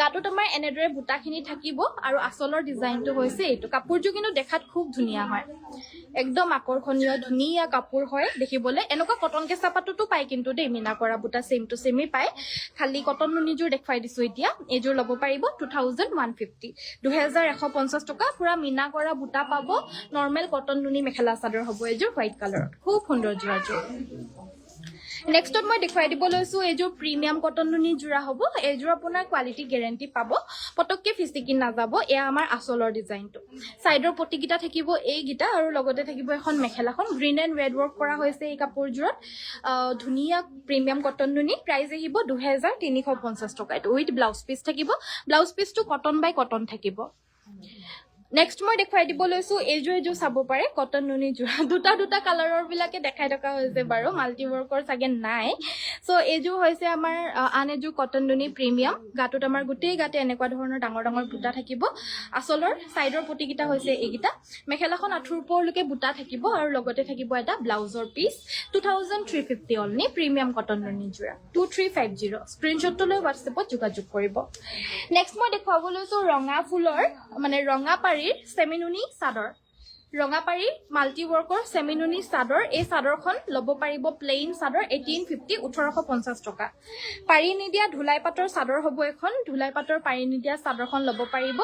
গাটোত আমাৰ এনেদৰে বুটাখিনি থাকিব আৰু আচলৰ ডিজাইনটো হৈছে এইটো কাপোৰযোৰ কিন্তু দেখাত খুব ধুনীয়া হয় একদম আকৰ্ষণীয় ধুনীয়া কাপোৰ হয় দেখিবলৈ এনেকুৱা কটন কেঁচা পাততো পায় কিন্তু দেই মিনা কৰা বুটা সেম টু সেমই পায় খালি কটন নুনিযোৰ দেখুৱাই দিছো এতিয়া এইযোৰ ল'ব পাৰিব 2150 2150 টকা পুৰা মিনা কৰা বুটা পাব নৰ্মেল কটন নুনি মেখেলা চাদৰ হ'ব এইযোৰ হোৱাইট কালাৰত খুব সুন্দৰ জোৰাযোৰ নেক্সটত মই দেখুৱাই দিব লৈছো এইযোৰ প্ৰিমিয়াম কটন নুনি জোৰা হ'ব এইযোৰ আপোনাৰ কোৱালিটি গ্যাৰান্টি পাব পটককে ফিচিকি নাযাব এয়া আমাৰ আচলৰ ডিজাইনটো সাইডৰ পটিকিটা থাকিব এইগিটা আৰু লগতে থাকিব এখন মেখেলাখন গ্ৰীন এণ্ড ৰেড ৱৰ্ক কৰা হৈছে এই কাপোৰযোৰত ধুনীয়া প্ৰিমিয়াম কটন নুনি প্ৰাইস আহিব 2350 টকা এইটো উইথ ব্লাউজ পিস থাকিব ব্লাউজ পিসটো কটন বাই কটন থাকিব নেক্সট মই দেখুৱাই দিব লৈছো এইযোৰ চাব পাৰে কটন নুনি জোৰা দুটা কালাৰৰ বিলাকে দেখাই থকা হৈছে বাৰু মাল্টি ৱৰ্কৰ চাগে নাই সো এইযোৰ হৈছে আমাৰ আন এযোৰ কটন নুনি প্ৰিমিয়াম গাটোত আমাৰ গোটেই গাতে এনেকুৱা ধৰণৰ ডাঙৰ ডাঙৰ বুটা থাকিব আচলৰ সাইডৰ পটিকিটা হৈছে এইগিটা মেখেলাখন আঁঠুৰ ওপৰলৈকে বুটা থাকিব আৰু লগতে থাকিব এটা ব্লাউজৰ পিস 2350 অনলি প্ৰিমিয়াম কটন নুনি জোৰা 2350 স্ক্ৰিনশ্বটটো লৈ WhatsAppত যোগাযোগ কৰিব নেক্সট মই দেখুৱাব লৈছো ৰঙা ফুলৰ মানে ৰঙা পাৰি সেমিনুনি সাদৰ ৰঙাপাৰি মাল্টি ৱৰ্কৰ সেমিনুনি সাদৰ এই সাদৰখন ল'ব পাৰিব প্লেইন সাদৰ 1850 1850 টকা পাৰি নিদিয়া ধুলাই পাটৰ সাদৰ হ'ব এখন ধুলাই পাটৰ পাৰি নিদিয়া সাদৰখন ল'ব পাৰিব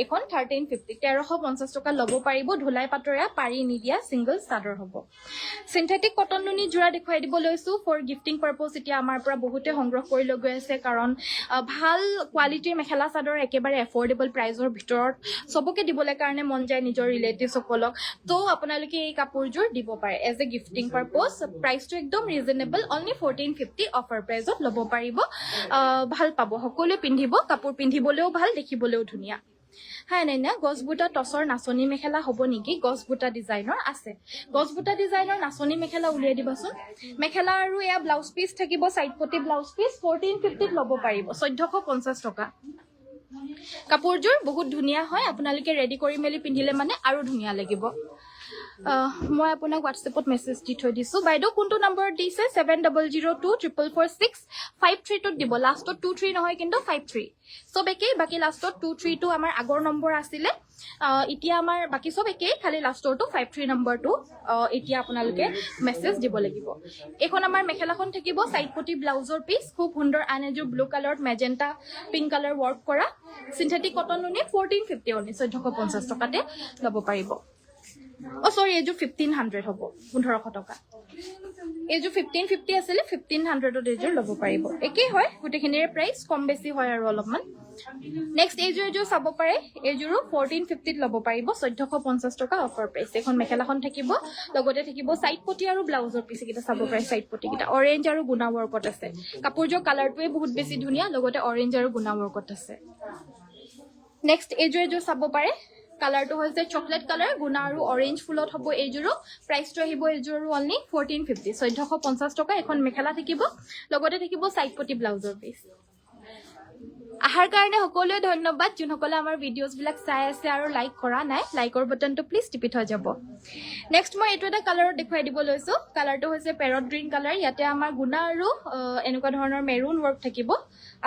এখন 1350 1350 টকা ল'ব পাৰিব ধুলাই পাটৰ পাৰি নিদিয়া সিঙ্গল সাদৰ হ'ব সিনথেটিক কটন নুনি জোৰা দেখুৱাই দিব লৈছো ফৰ গিফটিং পাৰপজ এতিয়া আমাৰ পৰা বহুতে সংগ্ৰহ কৰি লৈ গৈ আছে কাৰণ ভাল কোৱালিটিৰ মেখেলা সাদৰ একেবাৰে এফৰ্ডেবল প্ৰাইজৰ ভিতৰত সবকে দিবলৈ কাৰণে মন যায় নিজৰ ৰিলেটিভ সকলক তো আপোনালোকে এই কাপোৰযোৰ দিব পাৰে এজ এ গিফটিং পাৰপজ প্ৰাইসটো একদম ৰিজনেবল অনলি 1450 অফাৰ প্ৰাইজত ল'ব পাৰিব ভাল পাব সকলোৱে পিন্ধিব কাপোৰ পিন্ধিবলৈও ভাল দেখিবলৈও ধুনীয়া হাই নাইনা গছবুটা টছৰ নাচনি মেখেলা হ'ব নেকি গছবুটা ডিজাইনৰ আছে গছবুটা ডিজাইনৰ নাচনি মেখেলা উলিয়াই দিবাচোন মেখেলা আৰু এয়া ব্লাউজ পিস থাকিব সাইড পটি ব্লাউজ পিস 1450 ল'ব পাৰিব 1450 টকা কাপোৰযোৰ বহুত ধুনীয়া হয় আপোনালোকে ৰেডি কৰি মেলি পিন্ধিলে মানে আৰু ধুনীয়া লাগিব মই আপোনাক WhatsAppত মেছেজ দি থৈ দিছো বাইদেউ কোনটো নম্বৰ দিছে 7002444653 টো দিব লাষ্টত 23 নহয় কিন্তু 53 সব একেই বাকি লাষ্টত 23 টো আমাৰ আগৰ নম্বৰ আছিলে এতিয়া আমাৰ বাকি সব একেই খালি লাষ্টৰটো 53 নম্বৰটো এতিয়া আপোনালোকে মেছেজ দিব লাগিব এখন আমাৰ মেখেলাখন থাকিব সাইড পটি ব্লাউজৰ পিস খুব সুন্দৰ আনেজু ব্লু কালাৰত মেজেন্টা পিংক কালাৰ ওয়াৰ্ক কৰা সিনথেটিক কটন নুনি 1450 অনলি 1450 টকাতে ল'ব পাৰিব সৰি এজু 1500 হ'ব 1500 টকা এজু 1550 আছিল 1500 ত এজু ল'ব পাৰিব একেই হয় গুটেখিনিৰ প্ৰাইস কম বেছি হয় আৰু অলপমান নেক্সট এজু চাব পাৰে এজুৰো 1450 ত ল'ব পাৰিব 1450 টকা অফাৰ প্ৰাইস এখন মেখেলাখন থাকিব লগতে থাকিব সাইড পটি আৰু ব্লাউজৰ পিস কিটা চাব পাৰে সাইড পটি কিটা অৰেঞ্জ আৰু গুনা ওয়াৰ্কত আছে কাপোৰযোৰ কালাৰটোৱে বহুত বেছি ধুনীয়া লগতে অৰেঞ্জ আৰু গুনা ওয়াৰ্কত আছে নেক্সট এজু চাব পাৰে কালাৰটো হৈছে চকলেট কালাৰ গুনা আৰু অৰেঞ্জ ফুলত হ'ব এজুৰো প্ৰাইসটো আহিব এজুৰো অনলি 1450 1450 টকা এখন মেখেলা থাকিব লগতে থাকিব সাইড পটি ব্লাউজৰ পিস আহাৰ কাৰণে সকলোৱে ধন্যবাদ যোনসকলে আমাৰ ভিডিওজ বিলাক চাই আছে আৰু লাইক কৰা নাই লাইকৰ বাটনটো প্লিজ টিপি থৈ যাব নেক্সট মই এটো এটা কালাৰ দেখুৱাই দিব লৈছো কালাৰটো হৈছে পেৰট গ্ৰীন কালাৰ ইয়াতে আমাৰ গুনা আৰু এনেকুৱা ধৰণৰ মেৰুন ওয়াৰ্ক থাকিব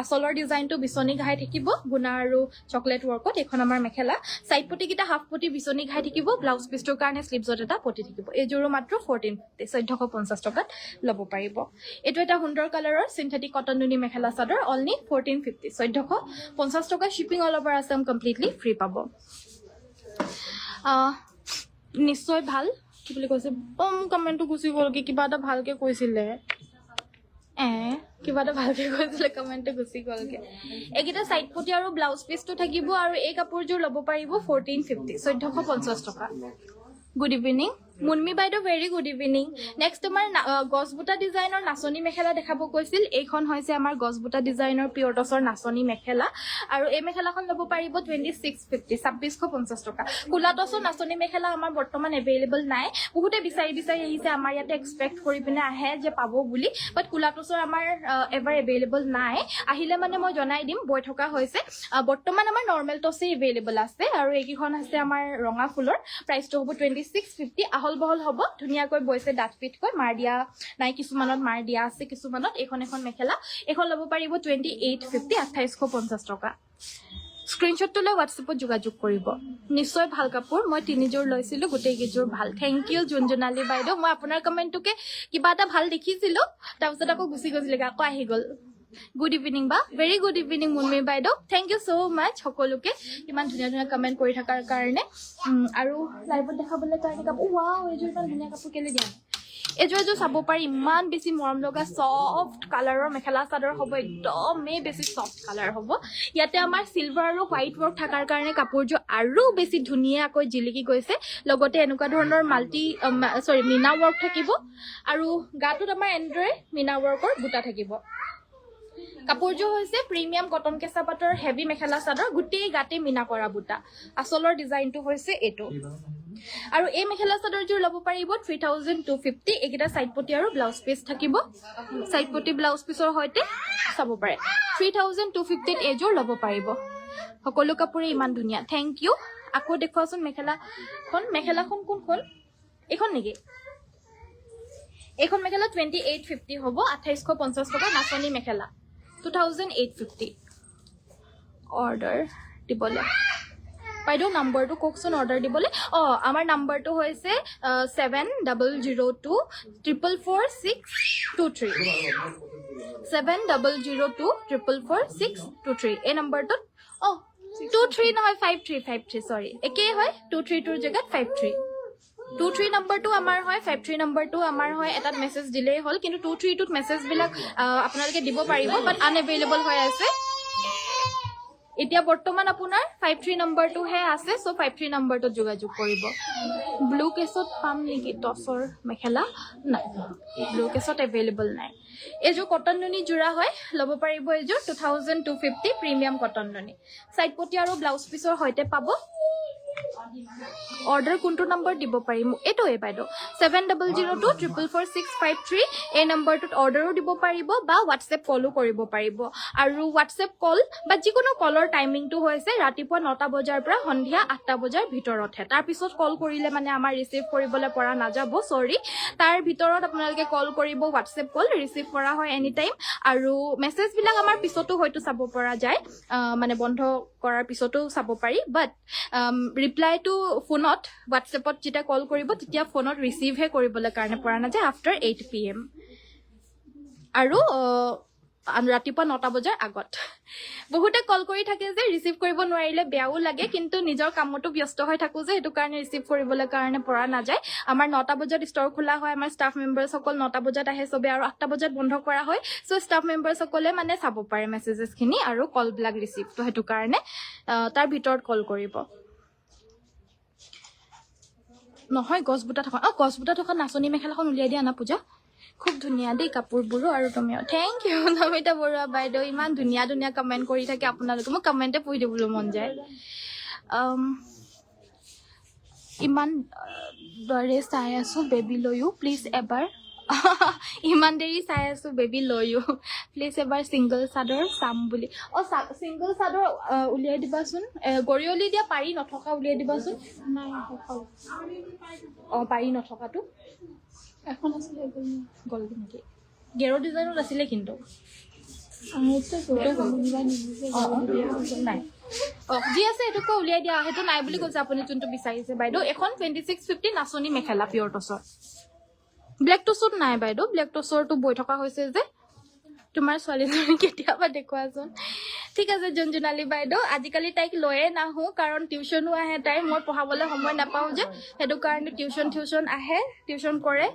আসলৰ ডিজাইনটো বিছনি ঘাই থাকিব গুনা আৰু চকলেট ওয়াৰ্কত এখন আমাৰ মেখেলা সাইড পটি কিটা হাফ পটি বিছনি ঘাই থাকিব ব্লাউজ পিছটোৰ কাৰণে স্লিভছত এটা পটি থাকিব এজোৰো মাত্ৰ 1450 টকাত ল'ব পাৰিব এটো এটা সুন্দৰ কালাৰৰ সিনথেটিক কটন নুনি মেখেলা চাদৰ অনলি 1450 1450 টকা shipping all over Assam completely free পাব নিশ্চয় ভাল কি বুলি কৈছে কমেন্টটো গুছি গল কি কিবা এটা ভালকে কৈছিলে কিবা এটা ভালকে কৈছিলে কমেণ্টে গুচি গ'লগে এইকেইটা চাইড পটি আৰু ব্লাউজ পিচটো থাকিব আৰু এই কাপোৰযোৰ ল'ব পাৰিব 1450 1450 টকা গুড ইভিনিং মুনমি বাইদেউ ভেৰি গুড ইভিনিং নেক্সট তোমাৰ গছবুটা ডিজাইনৰ নাচনী মেখেলা দেখাব কৈছিল এইখন হৈছে আমাৰ গছবুটা ডিজাইনৰ পিয়ৰ টছৰ নাচনী মেখেলা আৰু এই মেখেলাখন ল'ব পাৰিব 2650 2650 টকা কুলা টছৰ নাচনী মেখেলা আমাৰ বৰ্তমান এভেইলেবল নাই বহুতে বিচাৰি আহিছে আমাৰ ইয়াতে এক্সপেক্ট কৰি পিনে আহে যে পাব বুলি বাট কুলা টছৰ আমাৰ এভাৰ এভেইলেবল নাই আহিলে মানে মই জনাই দিম বৈ থকা হৈছে বৰ্তমান আমাৰ নৰ্মেল টছে এভেইলেবল আছে আৰু এইকেইখন আছে আমাৰ ৰঙা ফুলৰ প্ৰাইচটো হ'ব 2650 বহল হ'ব ধুনিয়াকৈ বৈছে ডাঠ পিঠকৈ মাৰ দিয়া নাই কিছুমানত মাৰ দিয়া আছে কিছুমানত এখন মেখেলা এখন ল'ব পাৰিব 2850 2850 টকা স্ক্ৰিনশ্বটটো লৈ হোৱাটছএপত যোগাযোগ কৰিব নিশ্চয় ভাল কাপোৰ মই তিনিযোৰ লৈছিলো গোটেই কেইযোৰ ভাল থেংক ইউ জুনজুনালী বাইদেউ মই আপোনাৰ কমেণ্টটোকে কিবা এটা ভাল দেখিছিলো তাৰপিছত আকৌ গুচি গৈছিলে আকৌ আহি গ'ল গুড ইভিনিং বা ভেৰি গুড ইভিনিং মুনমি বাইদেউ থেংক ইউ ছ' মাছ সকলোকে ইমান ধুনীয়া কমেণ্ট কৰি থকাৰ কাৰণে আৰু লাইভত দেখাবলৈ কাৰণে কাপোৰ ৱাও এইযোৰ ইমান ধুনীয়া কাপোৰ কেলে দিয়া এইযোৰ চাব পাৰি ইমান বেছি মৰম লগা ছফ্ট কালাৰৰ মেখেলা চাদৰ হ'ব একদমেই বেছি ছফ্ট কালাৰ হ'ব ইয়াতে আমাৰ চিলভাৰ আৰু হোৱাইট ৱৰ্ক থকাৰ কাৰণে কাপোৰযোৰ আৰু বেছি ধুনীয়াকৈ জিলিকি গৈছে লগতে এনেকুৱা ধৰণৰ মিনা ৱৰ্ক থাকিব আৰু গাটোত আমাৰ এনেদৰে মিনা ৱৰ্কৰ বুটা থাকিব কাপোৰযোৰ হৈছে প্ৰিমিয়াম কটন কেঁচা পাটৰ হেভি মেখেলা চাদৰ গোটেই গাতে মিনা কৰা বুটা আচলৰ ডিজাইনটো হৈছে এইটো আৰু এই মেখেলা চাদৰযোৰ ল'ব পাৰিব 3250 এইকেইটা চাইড পটি আৰু ব্লাউজ পিচ থাকিব চাইড পটি ব্লাউজ পিচৰ সৈতে চাব পাৰে 3250 এইযোৰ ল'ব পাৰিব সকলো কাপোৰে ইমান ধুনীয়া থেংক ইউ আকৌ দেখুৱাচোন মেখেলাখন কোনখন এইখন নেকি এইখন মেখেলা 2850 হ'ব 2850 টকা নাচনী মেখেলা 2850 অৰ্ডাৰ দিবলৈ বাইদেউ নাম্বাৰটো কওকচোন অৰ্ডাৰ দিবলৈ আমাৰ নাম্বাৰটো হৈছে 7002444623 7002444623 এই নাম্বাৰটোত 23 নহয় 53 সৰি একেই হয় 23 জেগাত 53 23 নাম্বাৰটো আমাৰ হয় 53 নাম্বাৰটো আমাৰ হয় এটাত মেছেজ দিলেই হ'ল কিন্তু 23 টোত মেছেজবিলাক আপোনালোকে দিব পাৰিব বাট আনএভেইলেবল হৈ আছে এতিয়া বৰ্তমান আপোনাৰ 53 নাম্বাৰটোহে আছে সো 53 নাম্বাৰটোত যোগাযোগ কৰিব ব্লু কেছত পাম নেকি টছৰ মেখেলা নাই ব্লু কেছত এভেইলেবল নাই এইযোৰ কটন নুনি জোৰা হয় ল'ব পাৰিব এইযোৰ 2250 প্ৰিমিয়াম কটন নুনি সাইড পটি আৰু ব্লাউজ পিচৰ সৈতে পাব অৰ্ডাৰ কোনটো নম্বৰ দিব পাৰিম এটোৱে বাইদেউ 7002444653 এই নম্বৰটোত অৰ্ডাৰো দিব পাৰিব বা হোৱাটছএপ কলো কৰিব পাৰিব আৰু হোৱাটছএপ কল বা যিকোনো কলৰ টাইমিংটো হৈছে ৰাতিপুৱা 9টা বজাৰ পৰা সন্ধিয়া 8টা বজাৰ ভিতৰতহে তাৰ পিছত কল কৰিলে মানে আমাৰ ৰিসিভ কৰিবলৈ পৰা নাযাব সৰি তাৰ ভিতৰত আপোনালোকে কল কৰিব হোৱাটছএপ কল ৰিসিভ কৰা হয় এনি টাইম আৰু মেছেজ বিলাক আমাৰ পিছতো হয়তো চাব পৰা যায় মানে বন্ধ কৰাৰ পিছতো চাব পাৰি বাট ৰিপ্লাই টু ফোনত হোৱাটছএপত যেতিয়া কল কৰিব তেতিয়া ফোনত ৰিসিভহে কৰিবলৈ কাৰণে পৰা নাযায় আফটাৰ 8 PM আৰু ৰাতিপুৱা 9টা বজাৰ আগত বহুতে কল কৰি থাকে যে ৰিসিভ কৰিব নোৱাৰিলে বেয়াও লাগে কিন্তু নিজৰ কামতো ব্যস্ত হৈ থাকো যে হেতু কাৰণে ৰিসিভ কৰিবলৈ কাৰণে পৰা নাযায় আমাৰ 9টা বজাত ষ্টৰ খোলা হয় আমাৰ ষ্টাফ মেম্বাৰছ সকল 9টা বজাত আহে সবে আৰু 8টা বজাত বন্ধ কৰা হয় সো ষ্টাফ মেম্বাৰছ সকলে মানে চাব পাৰে মেছেজেছ খিনি আৰু কল ব্লাক ৰিসিভ তো হেতু কাৰণে তাৰ ভিতৰত কল কৰিব নহয় গছবুটা থকা নাচনী মেখেলাখন উলিয়াই দিয়া না পূজা খুব ধুনীয়া দেই কাপোৰবোৰো আৰু তুমিও থেংক ইউ নমিতা বৰুৱা বাইদেউ ইমান ধুনীয়া কমেণ্ট কৰি থাকে আপোনালোকে মোক কমেণ্টে পঢ়ি দিবলৈ মন যায় ইমান দৰে চাই আছো বেবী লৈও প্লিজ এবাৰ ইমান দেৰি চাই আছো বেবী লৈও প্লিজ এবাৰ সিংগল চাদৰ চাম বুলি সিংগল চাদৰ উলিয়াই দিবাচোন গৰিয়লি দিয়া পাৰি নথকা উলিয়াই দিবাচোন নাই পাৰি নথকাটো এখন আছে গল নেকি গেৰো ডিজাইনত আছিলে কিন্তু নাই যি আছে এইটোকে উলিয়াই দিয়া সেইটো নাই বুলি কৈছে আপুনি যোনটো বিচাৰিছে বাইদেউ এখন 2650 নাচনী মেখেলা পিয়ৰ টছৰ ব্লেক টছৰ নাই বাইদেউ ব্লেক টছৰটো বৈ থকা হৈছে যে তোমাৰ ছোৱালীজনী কেতিয়াবা দেখুৱাচোন ঠিক আছে জুনজুনালী বাইদেউ আজিকালি তাইক লৈয়ে নাহো কাৰণ টিউচনো আহে তাই মই পঢ়াবলৈ সময় নাপাওঁ যে সেইটো কাৰণে টিউচন আহে টিউচন কৰে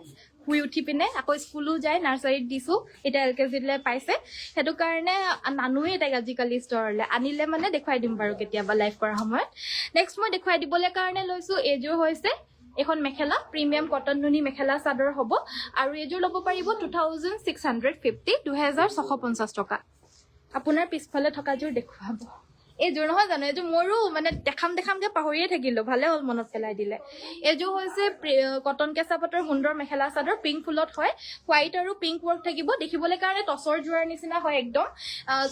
শুই উঠি পিনে আকৌ স্কুলো যায় নাৰ্চাৰীত দিছোঁ এতিয়া LKG-লে পাইছে সেইটো কাৰণে নানোৱেই তাইক আজিকালি ষ্ট'ৰলৈ আনিলে মানে দেখুৱাই দিম বাৰু কেতিয়াবা লাইভ কৰাৰ সময়ত নেক্সট মই দেখুৱাই দিবলৈ কাৰণে লৈছোঁ এইযোৰ হৈছে এখন মেখেলা প্ৰিমিয়াম কটন নুনি মেখেলা চাদৰ হ'ব আৰু এইযোৰ ল'ব পাৰিব 2650 2650 টকা আপোনাৰ পিছফালে থকাযোৰ দেখুৱাব এইযোৰ নহয় জানো এইযোৰ মোৰো মানে দেখামকে পাহৰিয়ে থাকিলোঁ ভালে হ'ল মনত পেলাই দিলে এইযোৰ হৈছে কটন কেঁচা পাটৰ সুন্দৰ মেখেলা চাদৰ পিংক ফুলত হয় হোৱাইট আৰু পিংক ৱৰ্ক থাকিব দেখিবলৈ কাৰণে টচৰ যোৰাৰ নিচিনা হয় একদম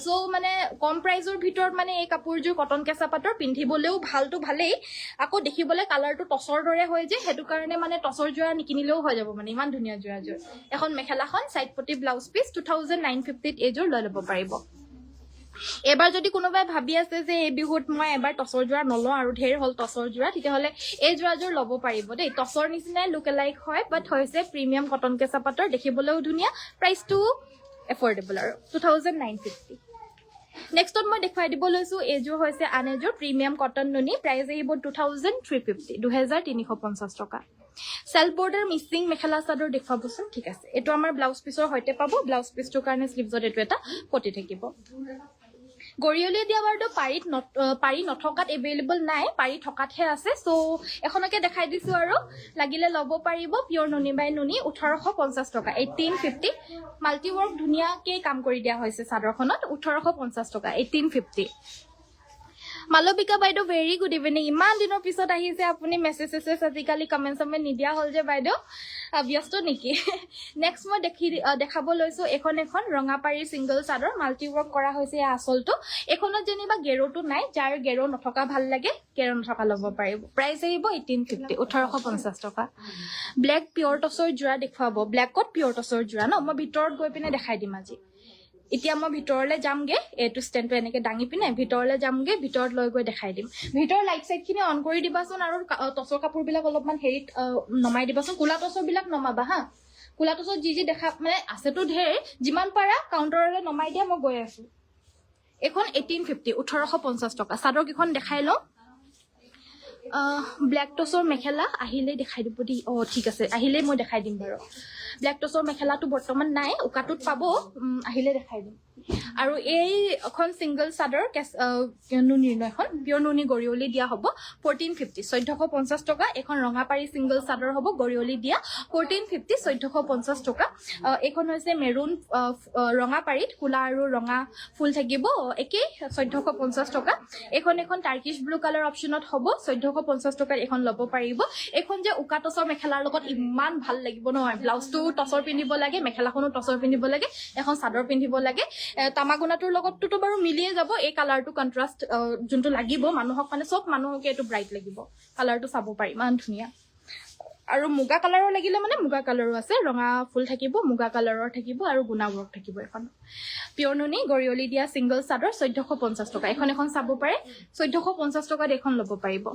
চ' মানে কম প্ৰাইজৰ ভিতৰত মানে এই কাপোৰযোৰ কটন কেঁচা পাটৰ পিন্ধিবলৈও ভালটো ভালেই আকৌ দেখিবলৈ কালাৰটো টচৰ দৰে হয় যে সেইটো কাৰণে মানে টচৰ যোৰা নিকিনিলেও হৈ যাব মানে ইমান ধুনীয়া যোৰাযোৰ এখন মেখেলাখন চাইড পটি ব্লাউজ পিচ 2950 এইযোৰ লৈ ল'ব পাৰিব এবাৰ যদি কোনোবাই ভাবি আছে যে এই বিহুত মই এবাৰ টচৰ যোৰা নলওঁ আৰু ঢেৰ হ'ল টচৰ যোৰা তেতিয়াহ'লে এই যোৰাযোৰ ল'ব পাৰিব দেই টচৰ নিচিনাই লুক এলাইক হয় বাট হৈছে প্ৰিমিয়াম কটন কেঁচা পাটৰ দেখিবলৈও ধুনীয়া প্ৰাইচটো এফৰ্ডেবল আৰু 2950 নেক্সটত মই দেখুৱাই দিব লৈছোঁ এইযোৰ হৈছে আন এযোৰ প্ৰিমিয়াম কটন নুনি প্ৰাইচ আহিব 2350 2350 টকা চেল্ফ বৰ্ডাৰ মিচিং মেখেলা চাদৰ দেখুৱাবচোন ঠিক আছে এইটো আমাৰ ব্লাউজ পিচৰ সৈতে পাব ব্লাউজ পিচটোৰ কাৰণে স্লিভছত এইটো এটা পটি থাকিব গৰিয়লি দিয়া বাৰটো পাৰি নথকাত এভেইলেবল নাই পাৰি থকাতহে আছে চ' এখনকে দেখাই দিছোঁ আৰু লাগিলে ল'ব পাৰিব পিয়ৰ নুনি বাই নুনি 1850 টকা 1850 মাল্টি ৱৰ্ক ধুনীয়াকৈ কাম কৰি দিয়া হৈছে চাদৰখনত 1850 টকা 1850 মালবিকা বাইদেউ ভেৰি গুড ইভিনিং ইমান দিনৰ পিছত আহিছে আপুনি মেছেজ আজিকালি কমেণ্ট চমেণ্ট নিদিয়া হ'ল যে বাইদেউ ব্যস্ত নেকি নেক্সট মই দেখাব লৈছোঁ এখন ৰঙাপাৰীৰ ছিংগল চাদৰ মাল্টি ৱৰ্ক কৰা হৈছে এই আচলটো এইখনত যেনিবা গেৰ'টো নাই যাৰ গেৰ' নথকা ভাল লাগে গেৰ' নথকা ল'ব পাৰিব প্ৰাইচ আহিব 1850 1850 টকা ব্লেক পিয়ৰ টচৰ যোৰা দেখুৱাব ব্লেকত পিয়ৰ টচৰ যোৰা ন মই ভিতৰত গৈ পিনে দেখাই দিম আজি এতিয়া মই ভিতৰলৈ যামগে এইটো ষ্টেণ্ডটো এনেকৈ দাঙি পিনে ভিতৰলৈ যামগে ভিতৰত লৈ গৈ দেখাই দিম ভিতৰৰ লাইট চাইটখিনি অন কৰি দিবাচোন আৰু টচৰ কাপোৰবিলাক অলপমান হেৰিত নমাই দিবাচোন কোলা টচৰবিলাক নমাবা হা কোলা টচৰ যি দেখা মানে আছেতো ঢেৰ যিমান পাৰা কাউণ্টাৰলৈ নমাই দিয়া মই গৈ আছোঁ এইখন 1850 1850 টকা চাদৰকেইখন দেখাই লওঁ ব্লেক টচৰ মেখেলা আহিলেই দেখাই দিব দেই ঠিক আছে আহিলেই মই দেখাই দিম বাৰু ব্লেক টচৰ মেখেলাটো বৰ্তমান নাই উকাটোত পাব আহিলে দেখাই দিম আৰু এইখন ছিংগল চাদৰ নুনিৰ ন এখন পিয়ৰ নুনি গৰিয়লি দিয়া হ'ব 1450 1450 টকা এখন ৰঙাপাৰী ছিংগল চাদৰ হ'ব গৰিয়লি দিয়া 1450 1450 টকা এইখন হৈছে মেৰুন ৰঙাপাৰীত কোলা আৰু ৰঙা ফুল থাকিব একেই 1450 টকা এখন টাৰ্কিছ ব্লু কালাৰ অপশ্যনত হ'ব 1450 টকাত এখন ল'ব পাৰিব এইখন যে উকা টচৰ মেখেলাৰ লগত ইমান ভাল লাগিব নহয় ব্লাউজটো টচৰ পিন্ধিব লাগে মেখেলাখনো টচৰ পিন্ধিব লাগে এখন চাদৰ পিন্ধিব লাগে তামাগুনাটোৰ লগততো বাৰু মিলিয়ে যাব এই কালাৰটো কণ্ট্ৰাষ্ট যোনটো লাগিব মানুহক মানে চব মানুহকে এইটো ব্ৰাইট লাগিব কালাৰটো চাব পাৰি ইমান ধুনীয়া আৰু মুগা কালাৰৰ লাগিলে মানে মুগা কালাৰো আছে ৰঙা ফুল থাকিব মুগা কালাৰৰ থাকিব আৰু গুণা ৱৰ্ক থাকিব এখন পিয়ৰ নুনি গৰিয়লি দিয়া ছিংগল চাদৰ 1450 টকা এখন চাব পাৰে 1450 টকাত এখন ল'ব পাৰিব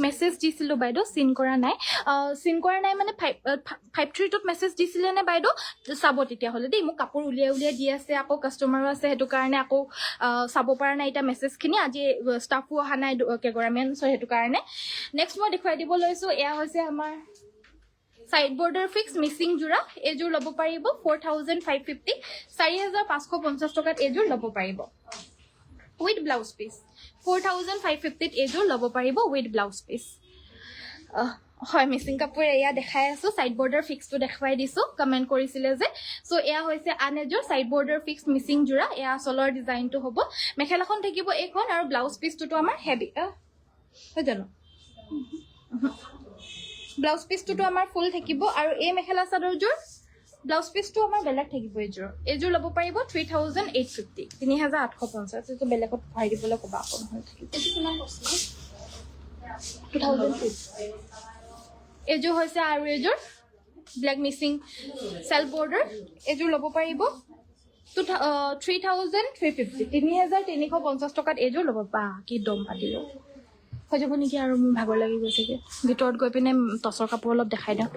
মেছেজ দিছিলোঁ বাইদেউ চিন কৰা নাই মানে 53টোত মেছেজ দিছিলে নে বাইদেউ চাব তেতিয়াহ'লে দেই মোক কাপোৰ উলিয়াই দি আছে আকৌ কাষ্টমাৰো আছে সেইটো কাৰণে আকৌ চাব পৰা নাই এতিয়া মেছেজখিনি আজি ষ্টাফো অহা নাই কেইগৰাকীমান চ' সেইটো কাৰণে নেক্সট মই দেখুৱাই দিব লৈছোঁ এয়া হৈছে আমাৰ সাইড বৰ্ডাৰ ফিক্স মিচিং যোৰা এইযোৰ ল'ব পাৰিব 4550 4550 টকাত এইযোৰ ল'ব পাৰিব উইথ ব্লাউজ পিচ 4550 এইযোৰ ল'ব পাৰিব উইথ ব্লাউজ পিচ হয় মিচিং কাপোৰ এয়া দেখাই আছোঁ সাইড বৰ্ডাৰ ফিক্সটো দেখুৱাই দিছোঁ কমেণ্ট কৰিছিলে যে চ' এয়া হৈছে আন এযোৰ সাইড বৰ্ডাৰ ফিক্স মিচিং যোৰা এয়া আচলৰ ডিজাইনটো হ'ব মেখেলাখন থাকিব এইখন আৰু ব্লাউজ পিচটোতো আমাৰ হেভি হয় জানো ব্লাউজ পিচটোতো আমাৰ ফুল থাকিব আৰু এই মেখেলা চাদৰযোৰ ব্লাউজ পিচটো আমাৰ বেলেগ থাকিব এইযোৰ ল'ব পাৰিব 3850 3850 এইটো বেলেগত ভৰাই দিবলৈ ক'বা আকৌ নহয় থাকিব এইটো কিমান কৈছিলে 2006 এইযোৰ হৈছে আৰু এইযোৰ ব্লেক মিচিং চেল্ফ বৰ্ডাৰ এইযোৰ ল'ব পাৰিব 3350 3350 টকাত এইযোৰ ল'ব পা কি দম পাতিলোঁ হৈ যাব নেকি আৰু মোৰ ভাগৰ লাগি গৈছেগৈ ভিতৰত গৈ পিনে টচৰ কাপোৰ অলপ দেখাই দিওঁ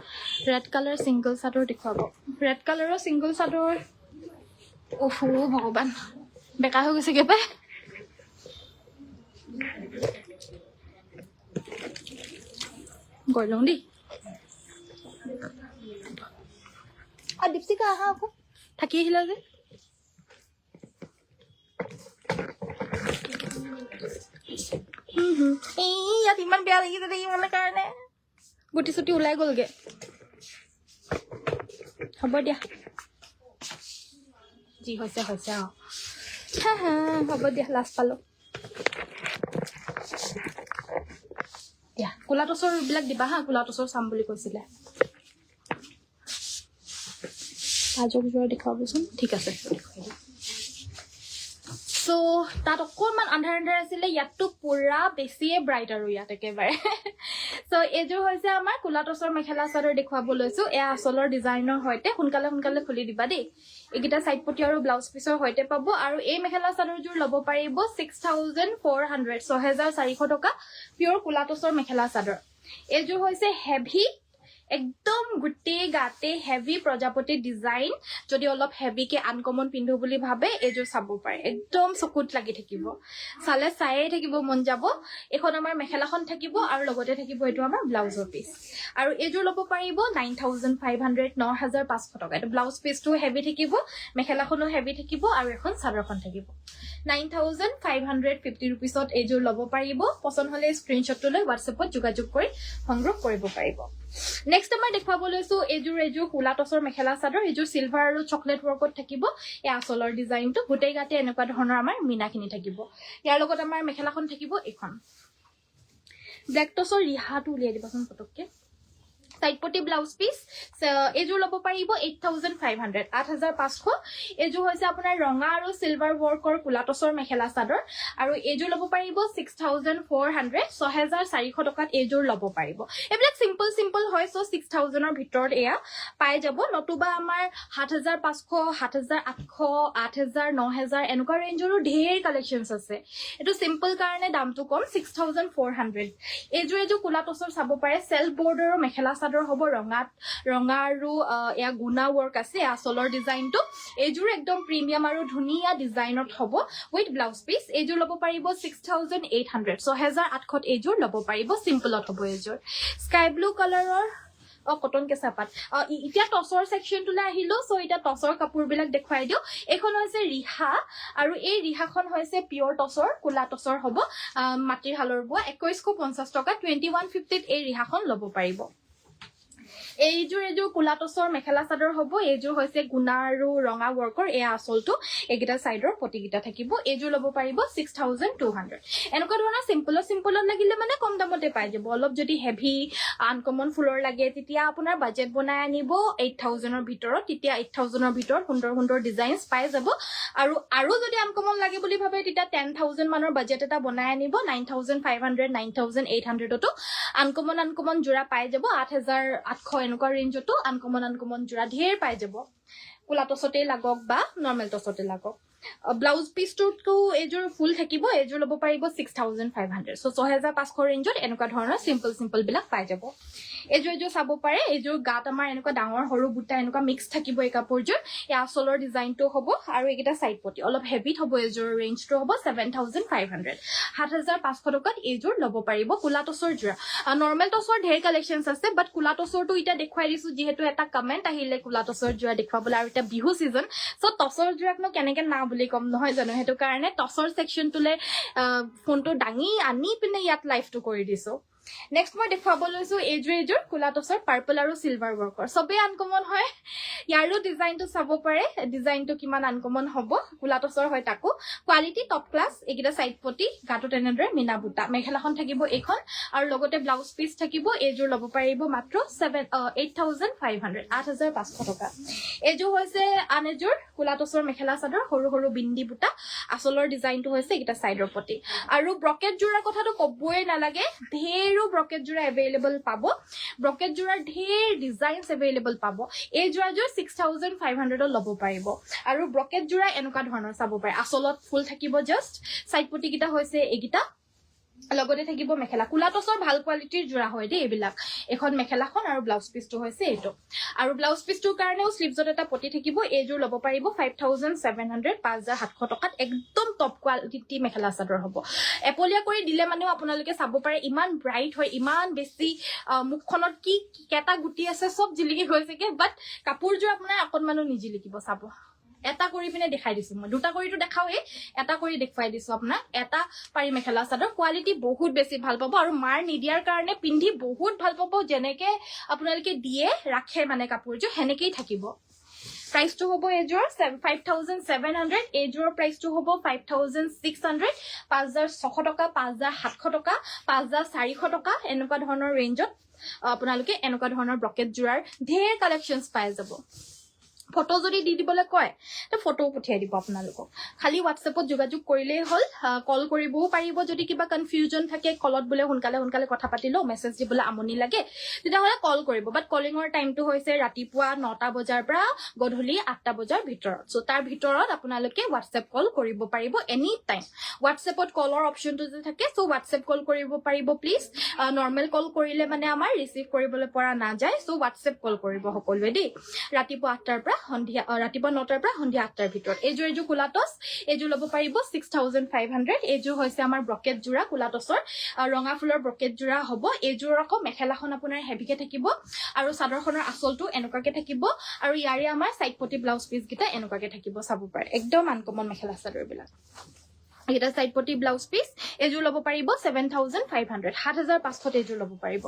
ৰেড কালাৰ ছিংগল চাদৰ দেখুৱাব ৰেড কালাৰৰ ছিংগল চাদৰ ভগৱান বেকা হৈ গৈছেগৈ পাই গৈ লওঁ দেই আৰু দীপশিকা আহা আকৌ থাকি আহিলা যে ইয়াত ইমান বেয়া লাগিছে দেই মানে কাৰণে গুটি চুটি ওলাই গ'লগে হ'ব দিয়া যি হৈছে হৈছে হ'ব দিয়া লাজ পালো দিয়া কোলা টচৰ বিলাক দিবা হা কোলা টচৰ চাম বুলি কৈছিলে আজোৰ দেখাবচোন ঠিক আছে সো তাত অকণমান আন্ধাৰ আন্ধাৰ আছিলে ইয়াততো পুৰা বেছিয়ে ব্ৰাইট আৰু ইয়াত একেবাৰে সো এইযোৰ হৈছে আমাৰ কোলা টচৰ মেখেলা চাদৰ দেখুৱাব লৈছো এয়া আচলৰ ডিজাইনৰ সৈতে সোনকালে সোনকালে খুলি দিবা দেই এইকেইটা সাইড পটি আৰু ব্লাউজ পিছৰ সৈতে পাব আৰু এই মেখেলা চাদৰযোৰ ল'ব পাৰিব 6400 6400 টকা পিয়ৰ কোলা টচৰ মেখেলা চাদৰ এইযোৰ হৈছে হেভি একদম গুটি গাতে হেভি প্ৰজাপতি ডিজাইন যদি অলপ হেভিকে আনকমন পিন্ধো বুলি ভাবে এইযোৰ চাব পাৰে একদম চকুত লাগি থাকিব চালে চায়ে থাকিব মন যাব এখন আমাৰ মেখেলাখন থাকিব আৰু লগতে থাকিব এইটো আমাৰ ব্লাউজৰ পিস আৰু এইযোৰ ল'ব পাৰিব 9500 9500 টকা এটা ব্লাউজ পিসটো হেভি থাকিব মেখেলাখনো হেভি থাকিব আৰু এখন চাদৰখন থাকিব 9550 rupeesত এইযোৰ ল'ব পাৰিব পছন্দ হলে স্ক্ৰিনশ্বটটো লৈ WhatsAppত যোগাযোগ কৰি সংগ্ৰহ কৰিব পাৰিব নেক্সট আমাৰ দেখুৱাব লৈছো এইযোৰ কোলা টচৰ মেখেলা চাদৰ এইযোৰ সিলভাৰ আৰু চকলেট ৱৰ্কত থাকিব এই আচলৰ ডিজাইনটো গোটেই গাতে এনেকুৱা ধৰণৰ আমাৰ মিনাখিনি থাকিব ইয়াৰ লগত আমাৰ মেখেলাখন থাকিব এখন ব্লেক টচৰ ৰিহাটো উলিয়াই দিবাচোন পটককে সাইড পটি ব্লাউজ পিস এইযোৰ ল'ব পাৰিব 8500 8500 এইযোৰ হৈছে আপোনাৰ ৰঙা আৰু সিলভাৰ ৱৰ্কৰ কোলা টচৰ মেখেলা চাদৰ আৰু এইযোৰ ল'ব পাৰিব 6400 6400 টকাত এইযোৰ ল'ব পাৰিব এইবিলাক সিম্পল হয় সো 6000 ৰ ভিতৰত এয়া পাই যাব নতুবা আমাৰ 7500 7800 8000 9000 এনেকুৱা ৰেঞ্জৰো ঢেৰ কালেকশনছ আছে এটো সিম্পল কাৰণে দামটো কম 6400 এইযোৰ কোলা টচৰ চাব পাৰে সেলফ বৰ্ডাৰৰ মেখেলা চাদৰ হ'ব ৰঙা আৰু এয়া গুনা ৱৰ্ক আছে আচলৰ ডিজাইনটো এইযোৰ একদম প্ৰিমিয়াম আৰু ধুনিয়া ডিজাইনত হ'ব উইথ ব্লাউজ পিস এইযোৰ ল'ব পাৰিব 6800 6800 এইযোৰ ল'ব পাৰিব সিম্পলত হ'ব এইযোৰ স্কাই ব্লু কালাৰৰ কটন কেঁচা পাত এতিয়া টচৰ সেকশনটোলে আহিলো সো এটা টচৰ কাপোৰবিলাক দেখুৱাই দিও এখন হৈছে ৰিহা আৰু এই ৰিহাখন হৈছে পিয়ৰ টচৰ কোলা টচৰ হ'ব মাটিৰ হালৰ বোৱা 2150 টকা 2150 ত এই ৰিহাখন ল'ব পাৰিব এইযোৰ কোলা টচৰ মেখেলা চাদৰ হ'ব এইযোৰ হৈছে গুনা আৰু ৰঙা ৱৰ্কৰ এয়া আচলটো এইকেইটা সাইডৰ পটিকিটা থাকিব এইযোৰ ল'ব পাৰিব 6200 এনেকুৱা ধৰণৰ সিম্পলত লাগিলে মানে কম দামতে পাই যাব অলপ যদি হেভি আনকমন ফুলৰ লাগে তেতিয়া আপোনাৰ বাজেট বনাই আনিব 8000 ৰ ভিতৰত তেতিয়া 8000 ৰ ভিতৰত সুন্দৰ ডিজাইনছ পাই যাব আৰু যদি আনকমন লাগে বুলি ভাবে তেতিয়া 10000 মানৰ বাজেট এটা বনাই আনিব 9500 9800 তো আনকমন জোৰা পাই যাব 8800 এনেকুৱা ৰেঞ্জতো আনকমন জোৰা ঢেৰ পাই যাব কোলা টচতে লাগক বা নৰ্মেল টচতে লাগক ব্লাউজ পিসটো এইযোৰ ফুল থাকিব এইযোৰ ল'ব পাৰিব 6500 সো 6500 ৰেঞ্জত এনেকুৱা ধৰণৰ সিম্পল বিলাক পাই যাব এইযোৰ চাব পাৰে এইযোৰ গাত আমাৰ এনেকুৱা ডাঙৰ সৰু বুটা এনেকুৱা মিক্স থাকিব এই কাপোৰযোৰ এই আচলৰ ডিজাইনটো হ'ব আৰু এইকেইটা সাইড পটি অলপ হেভিত হ'ব এইযোৰ ৰেঞ্জটো হ'ব 7500 7500 টকাত এইযোৰ ল'ব পাৰিব কোলা টচৰ জোৰা নৰ্মেল টচৰ ঢেৰ কালেকশনছ আছে বাট কোলা টচৰটো এটা দেখুৱাই দিছো যিহেতু এটা কমেন্ট আহিলে কোলা টচৰ জোৰা দেখুৱাবলৈ আৰু এটা বিহু সিজন সো টচৰ জোৰাকনো কেনেকে না বুলি কম নহয় জানো হেতু কাৰণে টচৰ সেকশনটোলে ফোনটো ডাঙি আনি পিনে ইয়াত লাইভটো কৰি দিছো নেক্সট মই দেখুৱাব লৈছো এইযোৰ কোলা টচৰ পাৰ্পল আৰু সিলভাৰ ৱৰ্কৰ সবে আনকমন হয় ইয়াৰো ডিজাইনটো চাব পাৰে ডিজাইনটো কিমান আনকমন হ'ব কোলা টচৰ হয় তাকো কোৱালিটি টপ ক্লাছ এইকেইটা সাইড পটি গাটো তেনেদৰে মিনা বুটা মেখেলাখন থাকিব এইখন আৰু লগতে ব্লাউজ পিস থাকিব এইযোৰ ল'ব পাৰিব মাত্ৰ 8500 8500 টকা এইযোৰ হৈছে আন এযোৰ কোলা টচৰ মেখেলা চাদৰ সৰু বিন্দি বুটা আচলৰ ডিজাইনটো হৈছে এইকেইটা সাইডৰ পটি আৰু ব্ৰকেট জোৰাৰ কথাটো ক'বই নালাগে ঢেৰ ব্ৰকেট জোৰা এভেইলেবল পাব ব্ৰকেট জোৰাৰ ঢেৰ ডিজাইনছ এভেইলেবল পাব এই জোৰাযোৰ 6500 ল'ব পাৰিব আৰু ব্ৰকেট জোৰা এনেকুৱা ধৰণৰ চাব পাৰে আচলত ফুল থাকিব জাস্ট সাইড পটি কিটা হৈছে এইগিটা লগতে থাকিব মেখেলা কুলা টছৰ ভাল কোৱালিটিৰ জোৰা হয় দেই এইবিলাক এখন মেখেলাখন আৰু ব্লাউজ পিছটো হৈছে এইটো আৰু ব্লাউজ পিছটোৰ কাৰণেও স্লিভছত এটা পটি থাকিব এইযোৰ ল'ব পাৰিব 5700 5700 টকাত একদম টপ কোৱালিটি মেখেলা চাদৰ হ'ব এপলিয়া কৰি দিলে মানেও আপোনালোকে চাব পাৰে ইমান ব্ৰাইট হয় ইমান বেছি মুখখনত কি কেটা গুটি আছে সব জিলিকি গৈছেগে বাট কাপোৰযোৰ আপোনাৰ অকণমানো নিজিলিকিব চাব এটা কৰি পিনে দেখাই দিছো মই দুটা কৰিটো দেখাওয়ে এটা কৰি দেখুৱাই দিছো আপোনাক এটা পাৰি মেখেলা চাদৰ কোৱালিটি বহুত বেছি ভাল পাব আৰু মাৰ নিদিয়াৰ কাৰণে পিন্ধি বহুত ভাল পাব যেনেকে আপোনালোকে দিয়ে ৰাখে মানে কাপোৰযোৰ হেনেকেই থাকিব প্ৰাইসটো হ'ব এযোৰ 5700 এযোৰ প্ৰাইসটো হ'ব 5600 5600 টকা 5700 টকা 5400 টকা এনেকুৱা ধৰণৰ ৰেঞ্জত আপোনালোকে এনেকুৱা ধৰণৰ ব্ৰকেট জোৰাৰ ঢেৰ কালেকশনস পাই যাব ফটো যদি দি দিবলৈ কয় তো ফটো পঠিয়াই দিব আপোনালোকক খালি WhatsAppত যোগাযোগ কৰিলেই হ'ল কল কৰিবও পাৰিব যদি কিবা কনফিউজন থাকে কলত বলে সোনকালে কথা পাতিলো মেছেজ দিবলৈ আমনি লাগে তেতিয়াহলে কল কৰিব বাট কলিঙৰ টাইমটো হৈছে ৰাতিপুৱা 9টা বজাৰ পৰা গধূলি 8টা বজাৰ ভিতৰত সো তাৰ ভিতৰত আপোনালোকে WhatsApp কল কৰিব পাৰিব এনি টাইম WhatsAppত কলৰ অপচনটো যে থাকে সো WhatsApp কল কৰিব পাৰিব প্লিজ নৰ্মেল কল কৰিলে মানে আমাৰ ৰিসিভ কৰিবলৈ পৰা না যায় সো WhatsApp কল কৰিব সকলোৱে দেই ৰাতিপুৱা 8টাৰ পৰা সন্ধিয়া ৰাতিপুৱা 9টাৰ পৰা সন্ধিয়া 8টাৰ ভিতৰত এইযোৰ কুলাটস এইযোৰ ল'ব পাৰিব 6500 এইযোৰ হৈছে আমাৰ ব্ৰকেট জোৰা কুলাটসৰ ৰঙা ফুলৰ ব্ৰকেট জোৰা হ'ব এইযোৰ আকৌ মেখেলাখন আপোনাৰ হেভিকে থাকিব আৰু চাদৰখনৰ আঁচলটো এনেকুৱাকে থাকিব আৰু ইয়াৰে আমাৰ সাইড পটি ব্লাউজ পিস গিটা এনেকুৱাকে থাকিব চাব পাৰে একদম আনকমন মেখেলা চাদৰ বিলাক এটা সাইড পটি ব্লাউজ পিস এযোৰ ল'ব পাৰিব 7500 7500 এযোৰ ল'ব পাৰিব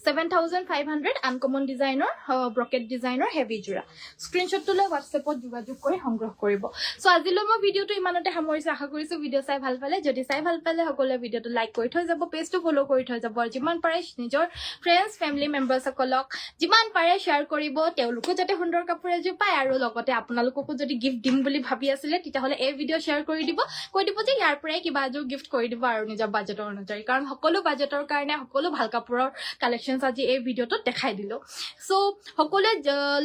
7500 আনকমন ডিজাইনৰ ব্ৰকেট ডিজাইনৰ হেভি জোৰা স্ক্ৰিনশ্বটটো লৈ WhatsAppত যোগাযোগ কৰি সংগ্ৰহ কৰিব সো আজিলৈ মই ভিডিওটো ইমানতে সামৰিছো আশা কৰিছো ভিডিও চাই ভাল পালে যদি চাই ভাল পালে সকলোৱে ভিডিওটো লাইক কৰি থৈ যাব পেজটো ফলো কৰি থৈ যাব আৰু যিমান পাৰে নিজৰ ফ্ৰেন্ডছ ফ্যামিলি মেম্বাৰসকলক যিমান পাৰে শেয়াৰ কৰিব তেওঁলোকো যাতে সুন্দৰ কাপোৰ এযোৰ পায় আৰু লগতে আপোনালোককো যদি গিফট দিম বুলি ভাবি আছিলে তেতিয়াহলে এই ভিডিও শেয়াৰ কৰি দিব কৈ দিব যে ইয়াৰ পৰাই কিবা এযোৰ গিফট কৰি দিব আৰু নিজৰ বাজেটৰ অনুযায়ী কাৰণ সকলো বাজেটৰ কাৰণে সকলো ভাল কাপোৰৰ কালেকশনস আজি এই ভিডিওটো দেখাই দিলো সো সকলোৱে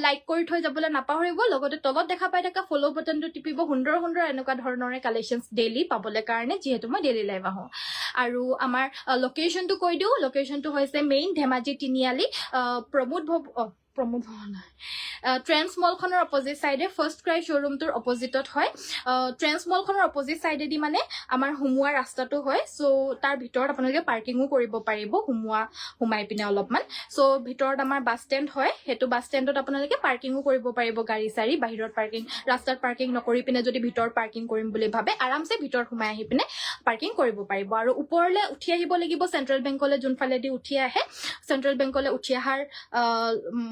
লাইক কৰি থৈ যাবলৈ নাপাহৰিব লগতে তলত দেখা পাই থকা ফলো বাটনটো টিপিব সুন্দৰ এনেকুৱা ধৰণৰ কালেকশনস ডেইলি পাবলৈ কাৰণে যেহেতু মই ডেইলি লাইভ আহো আৰু আমাৰ লোকেশনটো কৈ দিও লোকেশনটো হৈছে মেইন ধেমাজি তিনিআলি প্ৰমোদ ভৱন ট্ৰেন্স মলখনৰ অপজিট সাইডে ফাৰ্স্ট ক্ৰাই শোৰুমটোৰ অপজিটত হয় ট্ৰেন্স মলখনৰ অপজিট সাইডেদি মানে আমাৰ হুমুৱা ৰাস্তাটো হয় সো তাৰ ভিতৰত আপোনালোকে পাৰ্কিংও কৰিব পাৰিব হুমাই পিনে অলপমান সো ভিতৰত আমাৰ বাস ষ্টেণ্ড হয় হেতু বাস ষ্টেণ্ডত আপোনালোকে পাৰ্কিংও কৰিব পাৰিব গাড়ী চাৰি বাহিৰত পাৰ্কিং ৰাস্তাত পাৰ্কিং নকৰি পিনে যদি ভিতৰত পাৰ্কিং কৰিম বুলি ভাবে আৰামছে ভিতৰত হুমাই আহি পিনে পাৰ্কিং কৰিব পাৰিব আৰু ওপৰলে উঠি আহিব লাগিব সেন্ট্ৰেল বেংকলে যোনফালেদি উঠি আহে সেন্ট্ৰেল বেংকলে উঠি আহাৰ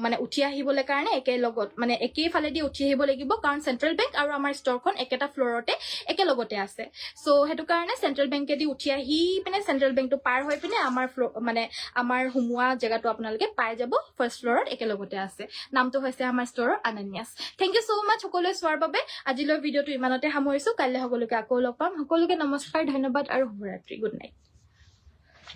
মানে উঠি আহিবলৈ কাৰণে লগত মানে একেইফালেদি উঠি আহিব লাগিব কাৰণ সেন্ট্ৰেল বেংক আৰু আমাৰ ষ্টৰখন একেটা ফ্লোৰতে একেলগতে আছে সো হেতু কাৰণে সেন্ট্ৰেল বেংকেদি উঠি আহি পিনে সেন্ট্ৰেল বেংকটো পাৰ হৈ পিনে আমাৰ মানে আমাৰ হুমুৱা জেগাটো আপোনালোকে পাই যাব ফাৰ্স্ট ফ্লোৰত একেলগতে আছে নামটো হৈছে আমাৰ ষ্টৰৰ আনন্যাস থ্যাংক ইউ সো মাচ সকলোৱে চোৱাৰ বাবে আজিলৈ ভিডিওটো ইমানতে সামৰিছো কাইলৈ সকলোকে আকৌ লগ পাম সকলোকে নমস্কাৰ ধন্যবাদ আৰু শুভৰাত্ৰি গুড নাইট